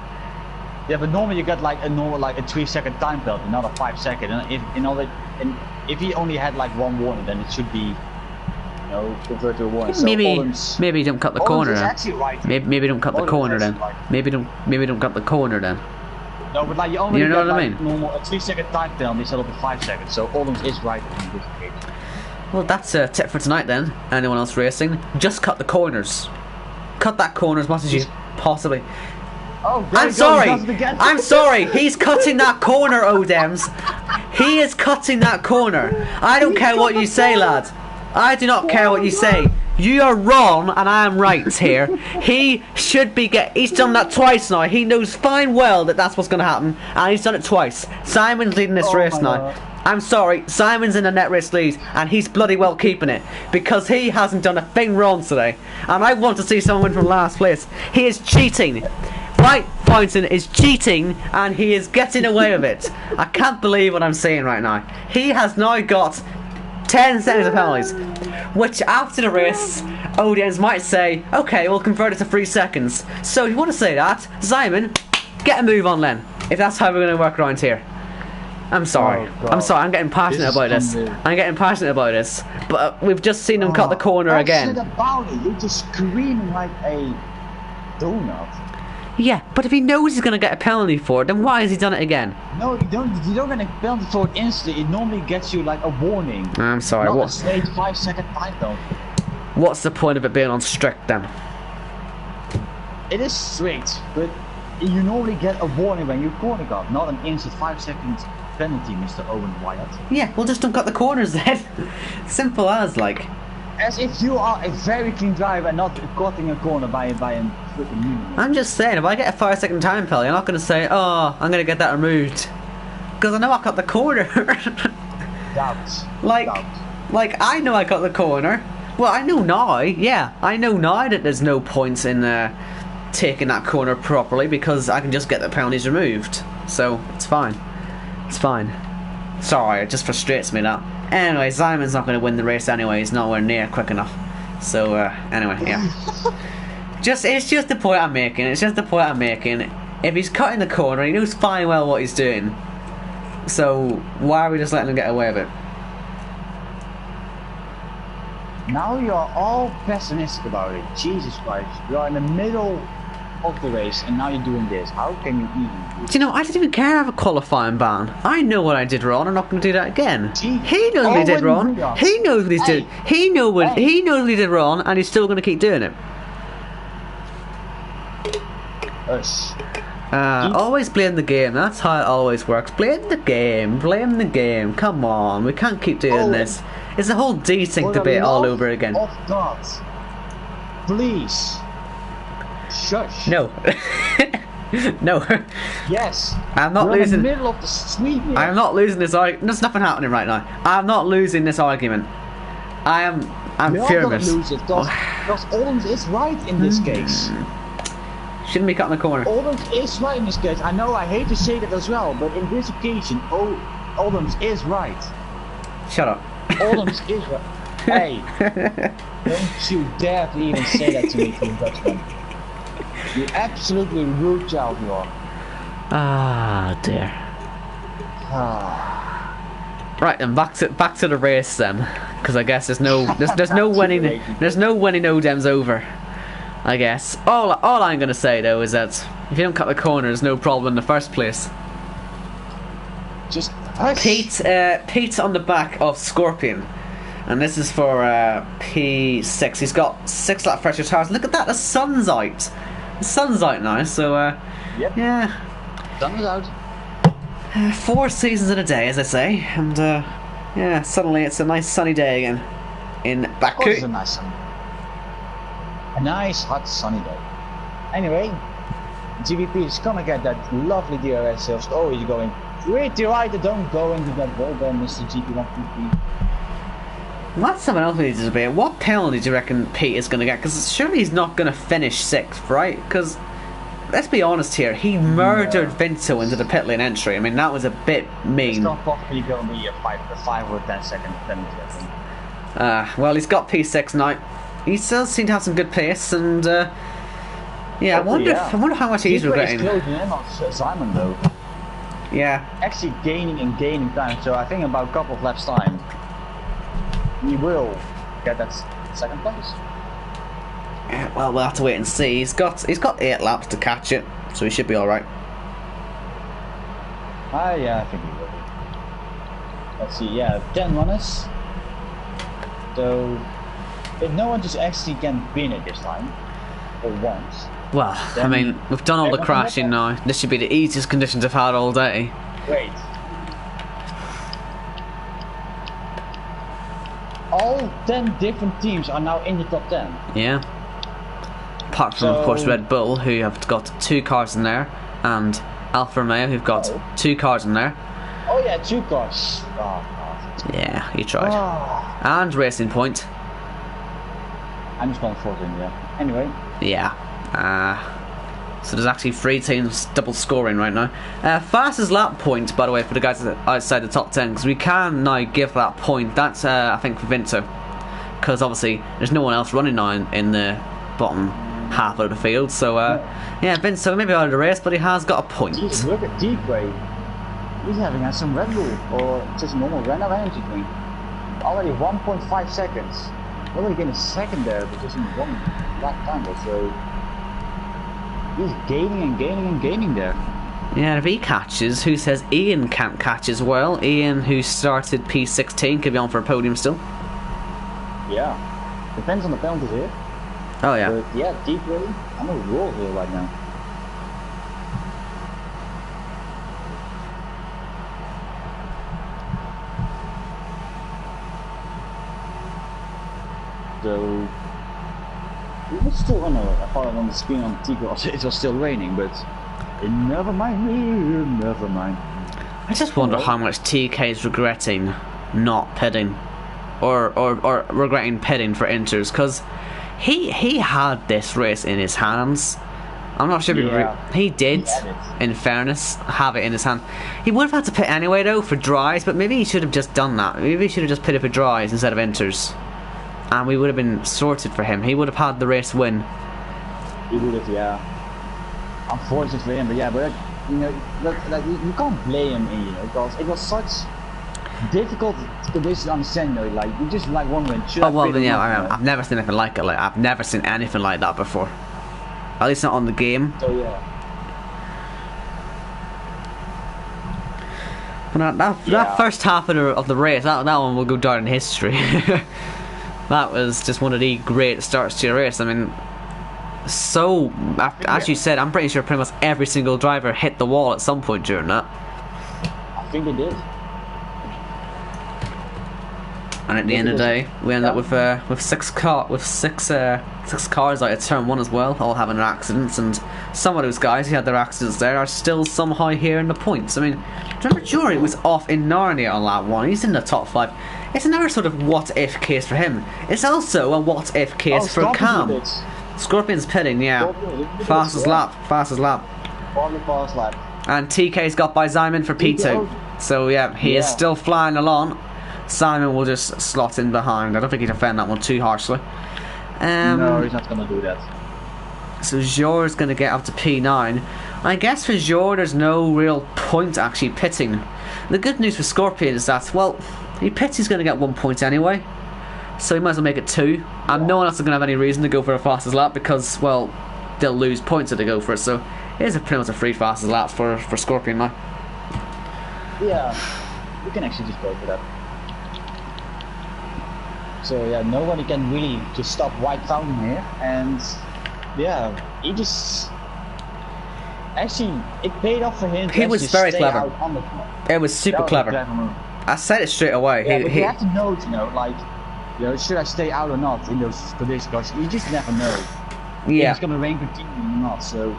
S3: Yeah, but normally you get like a 3-second time belt, not a 5-second. And if he only had like one warning, then it should be No, convert to a warning. So
S1: Maybe
S3: Oldham's,
S1: maybe don't cut the
S3: Oldham's
S1: corner
S3: is
S1: then.
S3: actually right.
S1: Maybe don't cut the
S3: Oldham's
S1: corner
S3: is
S1: then.
S3: actually right.
S1: Maybe don't cut the corner then.
S3: No, but like you only
S1: You know
S3: get
S1: what I
S3: like
S1: mean?
S3: normal a 3-second time penalty instead of a 5 seconds. So Oldham's is right in this case.
S1: Well, that's a tip for tonight then. Anyone else racing? Just cut the corners. Cut that corner as much as you possibly.
S3: Oh, there
S1: I'm
S3: he goes,
S1: sorry.
S3: he does it again.
S1: I'm sorry. He's cutting that corner, Odems. He is cutting that corner. I don't care what you say, lad. I do not care what you say. You are wrong, and I am right here. He should be he's done that twice now. He knows fine well that that's what's going to happen, and he's done it twice. Simon's leading this race now.
S3: God.
S1: I'm sorry, Simon's in the net race lead, and he's bloody well keeping it because he hasn't done a thing wrong today. And I want to see someone win from last place. He is cheating. White Fountain is cheating, and he is getting away with it. I can't believe what I'm seeing right now. He has now got 10 seconds of penalties, which after the race, audience might say, okay, we'll convert it to 3 seconds. So if you want to say that, Simon, get a move on then, if that's how we're going to work around here. I'm sorry.
S3: Oh,
S1: I'm sorry. I'm getting passionate about this. I'm getting passionate about this. But we've just seen him cut the corner again.
S3: About it. You're just screaming like a donut.
S1: Yeah, but if he knows he's going to get a penalty for it, then why has he done it again?
S3: No, you don't. You don't get a penalty for it instantly. It normally gets you like a warning.
S1: I'm sorry.
S3: Not a straight 5-second time penalty.
S1: What's the point of it being on strict then?
S3: It is straight, but you normally get a warning when you corner guard, not an instant 5-second penalty, Mr. Owen Wyatt.
S1: Yeah, well, just don't cut the corners then. Simple as, like.
S3: As if you are a very clean driver and not cutting a corner by a freaking minimum.
S1: I'm just saying, if I get a 5-second time penalty, I'm not going to say, oh, I'm going to get that removed. Because I know I cut the corner.
S3: Doubt.
S1: Like, I know I cut the corner. Well, I know now, yeah. I know now that there's no point in taking that corner properly because I can just get the penalties removed. So, it's fine. It's fine. Sorry, it just frustrates me that. Anyway, Simon's not going to win the race anyway. He's nowhere near quick enough. So, anyway, yeah. It's just the point I'm making. It's just the point I'm making. If he's cutting the corner, he knows fine well what he's doing. So, why are we just letting him get away with it?
S3: Now you're all pessimistic about it. Jesus Christ. You're in the middle of the race and now you're doing this. How can you even
S1: Do you know, I didn't even care I have a qualifying ban. I know what I did wrong. I'm not going to do that again. He knows what he did wrong. He knows what he's doing. He knows what he did wrong, and he's still going to keep doing it. Always blame the game. That's how it always works. Blame the game. Blame the game. Come on, we can't keep doing this. It's a whole desync debate all over again.
S3: Oh God! Please, shush.
S1: No. No.
S3: Yes.
S1: I'm not
S3: We're
S1: losing.
S3: in the middle of the street here.
S1: I'm not losing this argument. There's nothing happening right now. I'm not losing this argument. I'm furious.
S3: Lose it because Oldham's is right in this case.
S1: Shouldn't be cutting the corner.
S3: Oldham's is right in this case. I know I hate to say that as well, but in this occasion, Oldham's is right.
S1: Shut up.
S3: Oldham's is right. Hey, don't you dare to even say that to me, you Dutchman. You absolutely rude child you are.
S1: Ah, dear. Right then, back to the race then, because I guess there's no winning. There's no winning. Odem's over. I guess. All I'm gonna say though is that if you don't cut the corner, there's no problem in the first place.
S3: Just
S1: Pete's on the back of Scorpion, and this is for P6. He's got 6 lap pressure tires. Look at that, the sun's out. The sun's out now, so
S3: yep.
S1: Yeah.
S3: Sun is out.
S1: 4 seasons in a day, as I say, and yeah, suddenly it's a nice sunny day again in Baku.
S3: It's a nice sunny day. A nice hot sunny day. Anyway, GVP is gonna get that lovely DRS sales. Oh, you're going pretty right. Don't go into that wall there, Mr. GP123.
S1: That's something else we need to debate. What penalty do you reckon Pete is going to get? Because surely he's not going to finish 6th, right? Because, let's be honest here, he murdered Vinto into the pit lane entry. I mean, that was a bit mean.
S3: It's not possibly going to be a 5 or 10 second penalty, I think.
S1: Well, he's got P6 now. He still seems to have some good pace, and yeah, I wonder how much he's regretting.
S3: He's closing in on Simon though.
S1: Yeah.
S3: Actually gaining time, so I think about a couple of laps time, he will get that second place.
S1: Yeah, well, we'll have to wait and see. He's got 8 laps to catch it, so he should be all right.
S3: Yeah, I think he will be. Let's see, yeah, 10 runners. So, if no one just actually can win it this time, or once.
S1: Well, I mean, we've done all the crashing now. This should be the easiest conditions I've had all day.
S3: Wait. All 10 different teams are now in the top 10.
S1: Yeah. Apart from, of course, Red Bull, who have got 2 cars in there, and Alfa Romeo, who've got 2 cars in there.
S3: Oh yeah, 2 cars. Oh, God.
S1: Yeah, you tried.
S3: Oh.
S1: And Racing Point.
S3: I'm just going 14, yeah. Anyway.
S1: Yeah. So there's actually 3 teams double scoring right now. Fastest lap point, by the way, for the guys outside the top 10, because we can now give that point. That's, I think, for Vinto. Because obviously, there's no one else running now in the bottom half of the field. So, yeah, Vinto maybe out of the race, but he has got a point.
S3: Jeez, look at Deepway. He's having some Red Bull, or just normal run-out energy drink. Already 1.5 seconds. Already getting a second there, but just in one lap time or so. He's gaining and gaining and gaining there.
S1: Yeah, if he catches, who says Ian can't catch as well? Ian, who started P16, could be on for a podium still.
S3: Yeah. Depends on the penalties here.
S1: Oh, yeah.
S3: But yeah, Deepway, I'm on a roll here right now. So it was still on on the screen on the T-Cross, it was still raining, but never mind, never mind.
S1: I just wonder how much TK is regretting not pitting, or regretting pitting for Inters, because he had this race in his hands. I'm not sure if he did, in fairness, have it in his hand. He would have had to pit anyway though for dries, but maybe he should have just done that. Maybe he should have just pitted for dries instead of Inters. And we would have been sorted for him. He would have had the race win.
S3: He would have, yeah. Unfortunate for him, but yeah, but you know, you can't blame him, you know, because it was such difficult conditions to understand, you know, like you just like wondering.
S1: Oh well, then, yeah, I've never seen anything like it. Like I've never seen anything like that before. At least not on the game.
S3: So yeah.
S1: But that first half of the race, that one will go down in history. That was just one of the great starts to your race. I mean, so as you said, I'm pretty sure pretty much every single driver hit the wall at some point during that.
S3: I think they did.
S1: And at the end of the day, we ended up with six cars out of turn 1 as well, all having their accidents. And some of those guys who had their accidents there are still somehow here in the points. I mean, remember Jory was off in Narnia on lap 1. He's in the top 5. It's another sort of what-if case for him. It's also a what-if case for Cam. Scorpion's pitting, yeah. Fastest lap.
S3: Fastest lap.
S1: And TK's got by Simon for P2. So yeah, he is still flying along. Simon will just slot in behind. I don't think he'd defend that one too harshly.
S3: No, he's not going to do that.
S1: So Jor's going to get up to P9. I guess for Jor there's no real point actually pitting. The good news for Scorpion is that, well, he pits, he's going to get 1 point anyway, so he might as well make it 2. And no one else is going to have any reason to go for a fastest lap because, well, they'll lose points if they go for it. So here's pretty much a free fastest lap for Scorpion now.
S3: Yeah, we can actually just go for that. So yeah, nobody can really just stop White Fountain here, and yeah, he just actually it paid off for him.
S1: He was very clever. It was super clever. I said it straight away.
S3: Yeah, but you have to know, you know, like, you know, should I stay out or not in those conditions? Because you just never know.
S1: Yeah.
S3: If it's gonna rain continually or not. So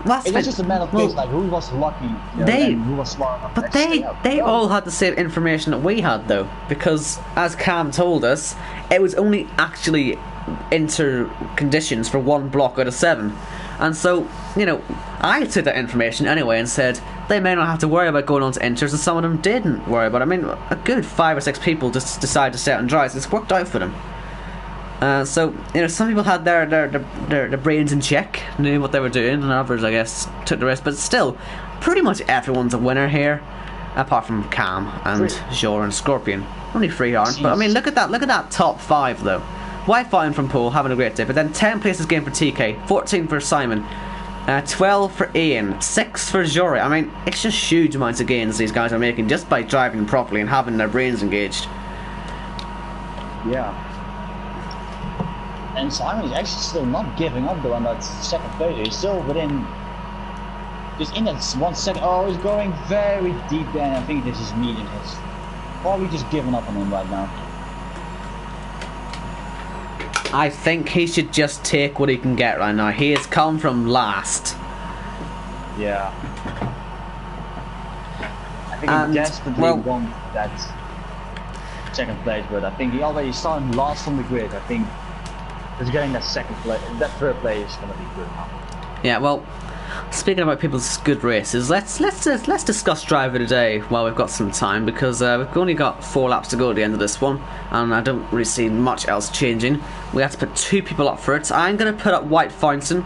S1: it's
S3: just a matter of case, like who was lucky, you know, and who was smart enough.
S1: But they all had the same information that we had though, because as Cam told us, it was only actually inter conditions for 1 block out of 7. And so, you know, I took that information anyway and said they may not have to worry about going on to inters, and some of them didn't worry about it. I mean, a good 5 or 6 people just decided to stay out and dry, so it's worked out for them. So, you know, some people had their brains in check, knew what they were doing, and others, I guess, took the risk. But still, pretty much everyone's a winner here, apart from Cam and Jor and Scorpion. Only 3 aren't. But I mean, look at that top 5 though. White Fountain from Paul, having a great day. But then 10 places gained for TK, 14 for Simon, 12 for Ian, 6 for Jory. I mean, it's just huge amounts of gains these guys are making just by driving properly and having their brains engaged.
S3: Yeah. And Simon is actually still not giving up though on that second place. He's still within, just in that 1 second. Oh, he's going very deep there, and I think this is medium. He's probably just giving up on him right now.
S1: I think he should just take what he can get right now. He has come from last.
S3: Yeah. I think he desperately wants that second place, but I think he already started last on the grid. I think just getting that third place is going to be good now.
S1: Yeah, well, speaking about people's good races, let's discuss driver today while we've got some time, because we've only got 4 laps to go at the end of this one, and I don't really see much else changing. We have to put 2 people up for it. I'm going to put up White Fountain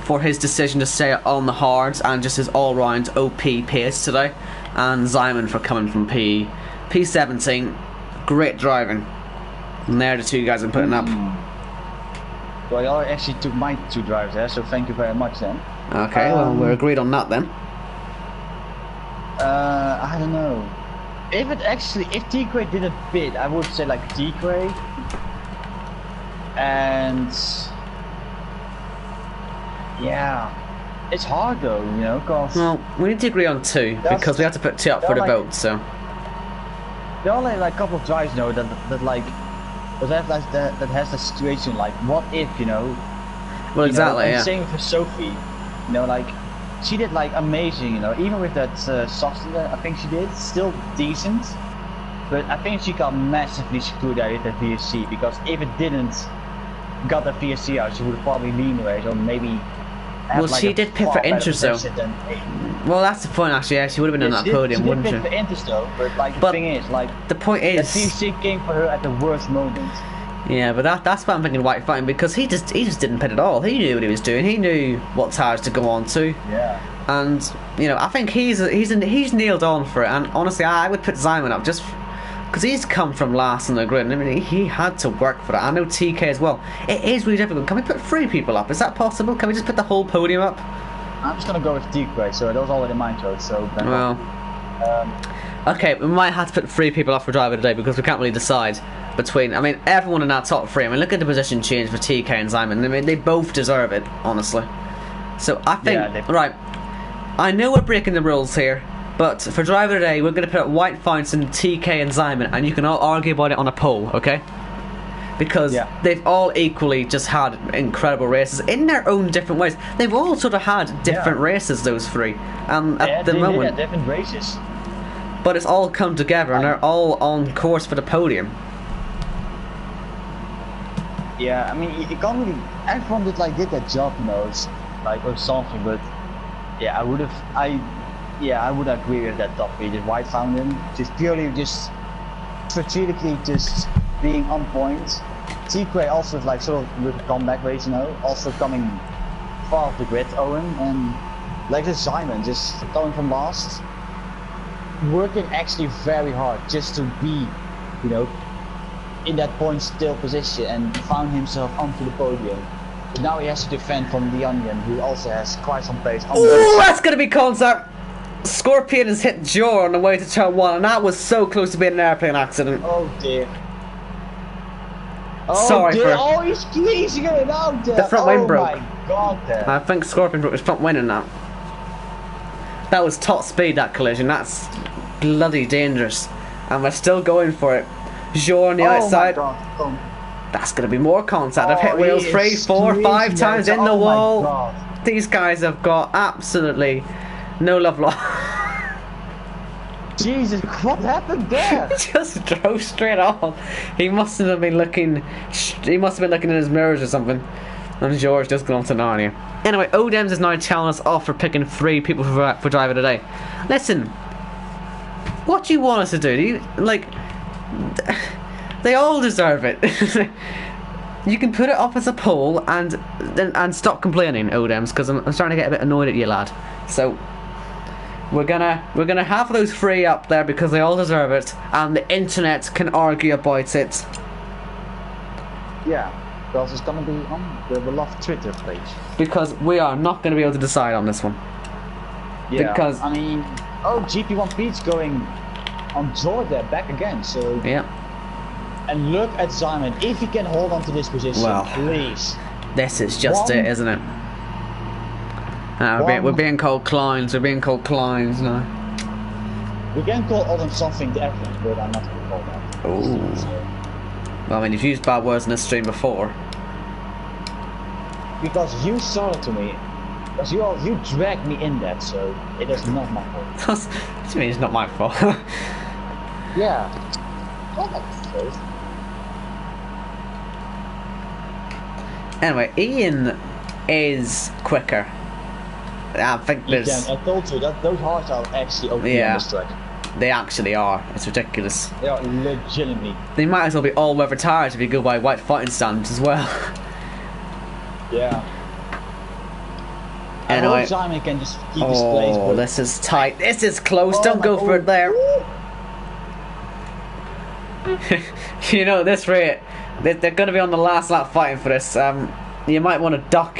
S1: for his decision to stay on the hards and just his all-round OP pace today, and Simon for coming from P17. Great driving. And they're the 2 guys I'm putting up.
S3: Well, I actually took my 2 drivers there, so thank you very much then.
S1: Okay, well, we're agreed on that then.
S3: I don't know. If T-Cray didn't bid, I would say like T-Cray. And yeah, it's hard though, you know, cause
S1: well, we need to agree on 2 because we have to put 2 up for the vote. So
S3: there are like a couple of drives, you know, that has the situation like, what if, you know?
S1: Well, exactly. Yeah.
S3: Same for Sophie, you know, like she did like amazing, you know, even with that soft, I think she did still decent, but I think she got massively screwed out with the VSC, because if it didn't got the VSC out, she would have probably leaned away, or maybe.
S1: Well, she did pit for interest though. Well, that's the point actually. Yeah, she would have been on that podium, wouldn't she?
S3: She did pit for interest though, but like the thing is, like
S1: the point is,
S3: the VSC came for her at the worst moment.
S1: Yeah, but that's why I'm thinking White Fountain, because he just didn't pit at all. He knew what he was doing. He knew what tires to go on to.
S3: Yeah.
S1: And you know, I think he's nailed on for it. And honestly, I would put Simon up just because he's come from last on the grid. I mean, he had to work for that. I know TK as well. It is really difficult. Can we put 3 people up? Is that possible? Can we just put the whole podium up?
S3: I'm just gonna go with TK. So that was already my choice. So then
S1: well, okay, we might have to put 3 people up for driver today because we can't really decide between. I mean, everyone in that top 3. I mean, look at the position change for TK and Simon. I mean, they both deserve it, honestly. So I think right. I know we're breaking the rules here, but for driver today, we're going to put up White Fountain, TK, and Simon, and you can all argue about it on a poll, okay? Because they've all equally just had incredible races in their own different ways. They've all sort of had different races, those 3, and at the moment,
S3: different races.
S1: But it's all come together, and they're all on course for the podium.
S3: Yeah, I mean, you can't really. Everyone did that job, you know, it's like or something. But yeah, I would agree with that top 3. Just White Fountain, just purely strategically just being on point. TK also like sort of with a comeback race, you know, also coming far off the grid, Owen, and like the Simon just coming from last, working actually very hard just to be, you know, in that point still position, and found himself onto the podium. But now he has to defend from the Onion, who also has quite some pace.
S1: Oh, that's gonna be contact. Scorpion has hit Jor on the way to turn 1, and that was so close to being an airplane accident.
S3: Oh dear. Oh
S1: sorry
S3: dear.
S1: for.
S3: Oh, he's squeezing it out there.
S1: The front wing broke.
S3: Oh my god, there.
S1: I think Scorpion broke his front wing in that. That was top speed, that collision. That's bloody dangerous, and we're still going for it. Jor on the outside.
S3: My god.
S1: That's going to be more contact. I've hit wheels 3, 4, 5 times in the wall. These guys have got absolutely no love lost.
S3: Jesus, what happened there?
S1: He just drove straight on. He must have been looking. He must have been looking in his mirrors or something. And George just gone to Narnia. Anyway, Odems is now telling us off for picking 3 people for driver today. Listen, what do you want us to do? Do you like? They all deserve it. You can put it up as a poll and stop complaining, Odems, because I'm starting to get a bit annoyed at you, lad. So we're gonna have those 3 up there because they all deserve it, and the internet can argue about it
S3: Yeah, because it's gonna be on the beloved Twitter page.
S1: Because we are not going to be able to decide on this one.
S3: Yeah,
S1: Because
S3: I mean, GP1 Pete's going on George there back again. So
S1: yeah.
S3: And look at Simon, if he can hold on to this position,
S1: Well,
S3: please.
S1: This is just it, isn't it? We're being called clowns. We're being called clowns now.
S3: We can call Odin something different, but I'm not going to call that.
S1: Ooh.
S3: So,
S1: Well, I mean, you've used bad words in this stream before.
S3: because you started to me. Because you dragged me in that, so it is not my fault.
S1: What do you mean it's not my fault?
S3: Yeah. Oh, that's true.
S1: Anyway, Ian is quicker. I think there's...
S3: I told you that those hearts are actually OP on this track.
S1: They actually are. It's ridiculous.
S3: They are legitimately.
S1: They might as well be all-weather tires if you go by white fighting standards as well.
S3: Yeah.
S1: Anyway.
S3: I hope Simon can just keep his place.
S1: Oh, this is tight. This is close. Don't go for it there. You know, this rate, they're going to be on the last lap fighting for this. You might want to duck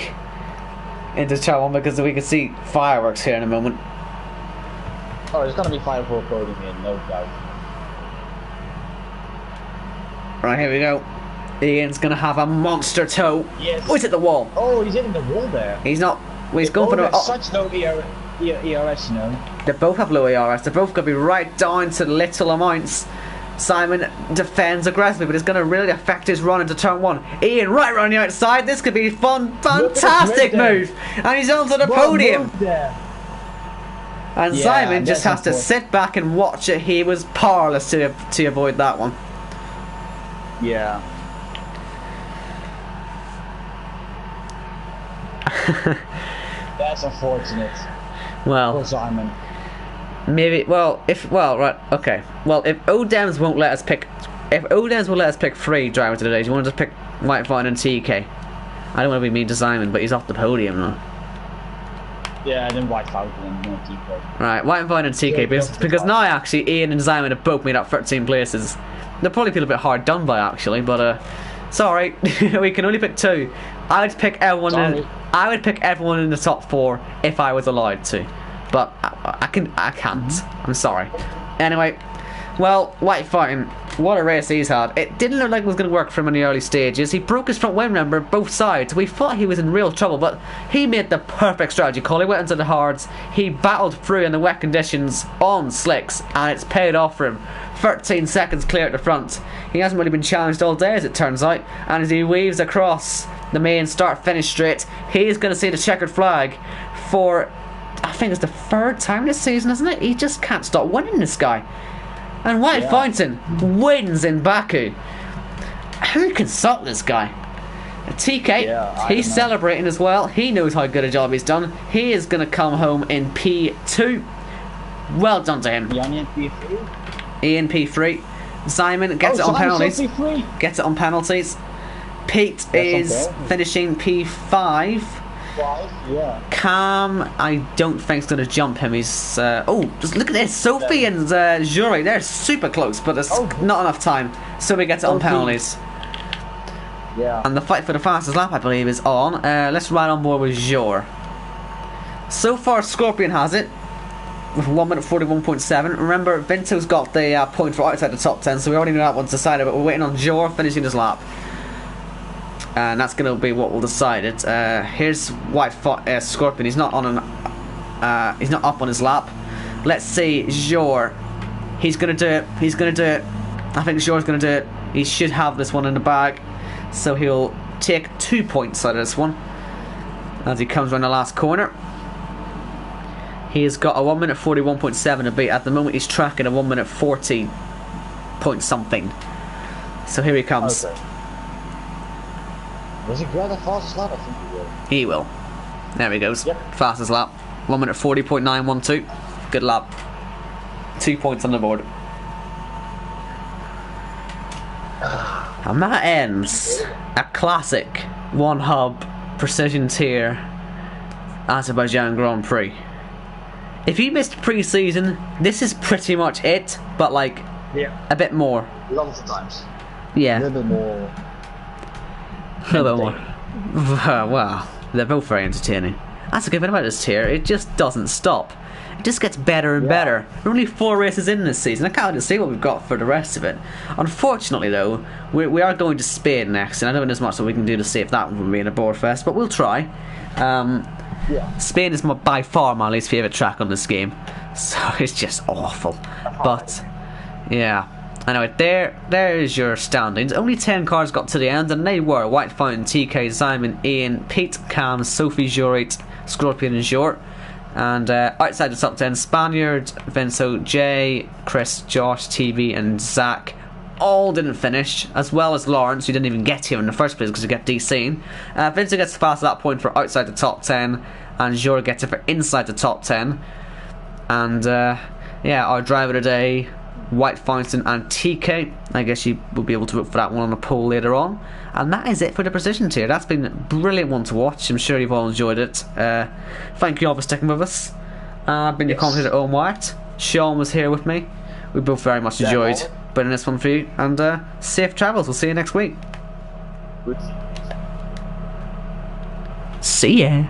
S1: into Channel 1 because we can see fireworks here in a moment.
S3: Oh, there's going to be fire for Podium here, no doubt.
S1: Right, here we go. Ian's going to have a monster toe.
S3: Yes.
S1: Oh, he's at the wall.
S3: Oh, he's hitting the wall there.
S1: He's not. Well, he's going for the.
S3: Such low ERS, you know.
S1: They both have low ERS. They're both going to be right down to little amounts. Simon defends aggressively, but it's going to really affect his run into turn 1. Ian right around the outside. This could be fun. Fantastic move. And he's onto the podium. And Simon just has to sit back and watch it. He was powerless to avoid that one.
S3: Yeah. That's unfortunate.
S1: Well,
S3: for Simon.
S1: Maybe. Well, right. Okay. Well, if Odems won't let us pick, three drivers today, do you want to just pick White Vine and TK? I don't want to be mean to Simon, but he's off the podium now.
S3: Yeah, then White Fountain and TK.
S1: Right, White Vine and TK, because now actually Ian and Simon have both made up 13 places. They'll probably feel a bit hard done by actually, but sorry, we can only pick 2. I would pick everyone in the top 4 if I was allowed to, but I can't. I'm sorry. Anyway, well, White Fountain, what a race he's had. It didn't look like it was going to work for him in the early stages. He broke his front wing member both sides. We thought he was in real trouble, but he made the perfect strategy call. He went into the hards. He battled through in the wet conditions on slicks, and it's paid off for him. 13 seconds clear at the front. He hasn't really been challenged all day, as it turns out, and as he weaves across the main start-finish straight, he's going to see the checkered flag for, I think it's the 3rd time this season, isn't it? He just can't stop winning, this guy. And White Fountain wins in Baku. Who can stop this guy? TK, he's celebrating as well. He knows how good a job he's done. He is going to come home in P2. Well done to him.
S3: Ian P3.
S1: Ian P3. Simon gets it on penalties. Gets it on penalties. Pete is finishing P5. Cam, I don't think is going to jump him. He's just look at this. Sophie and Jury, they're super close, but there's not enough time. So he gets it on penalties.
S3: Yeah.
S1: And the fight for the fastest lap, I believe, is on. Let's ride on board with Jor. So far, Scorpion has it with 1 minute 41.7. Remember, Vinto's got the point for outside the top 10, so we already know that one's decided. But we're waiting on Jor finishing his lap. And that's going to be what will decide it. Here's White Scorpion. He's not on he's not up on his lap. Let's see, Jor. He's going to do it. He's going to do it. I think Jor's going to do it. He should have this one in the bag, so he'll take 2 points out of this one as he comes around the last corner. He's got a 1 minute 41.7 to beat. At the moment, he's tracking a 1 minute 40 point something. So here he comes.
S3: Okay. Does he grab the fastest lap? I think he will.
S1: He will. There he goes.
S3: Yep.
S1: Fastest lap. 1 minute 40.912. Good lap. 2 points on the board. And that ends a classic one hub precision tier Azerbaijan Grand Prix. If you missed pre-season, this is pretty much it, but like a bit more.
S3: Lots of times.
S1: Yeah.
S3: A little bit more.
S1: A little bit more. Wow, they're both very entertaining. That's a good bit about this tier. It just doesn't stop. It just gets better and better. We're only 4 races in this season. I can't wait to see what we've got for the rest of it. Unfortunately, though, we are going to Spain next, and I don't know there's much that we can do to save that one from being a board fest, but we'll try. Spain is by far my least favourite track on this game, so it's just awful. But yeah. Anyway, there is your standings. Only 10 cars got to the end, and they were White Fountain, TK, Simon, Ian, Pete, Cam, Sophie, Jurite, Scorpion and Jort. And outside the top 10, Spaniard, Vinso, Jay, Chris, Josh, TV and Zach all didn't finish, as well as Lawrence, who didn't even get here in the first place because he got DC'd. Vinso gets past that point for outside the top 10, and Jort gets it for inside the top 10. And yeah, our driver today, White Fountain and TK. I guess you will be able to vote for that one on the poll later on. And that is it for the precision tier. That's been a brilliant one to watch. I'm sure you've all enjoyed it. Thank you all for sticking with us. I've been your commentator, Owen White. Sean was here with me. We both very much enjoyed putting this one for you. And safe travels. We'll see you next week.
S3: Good.
S1: See ya.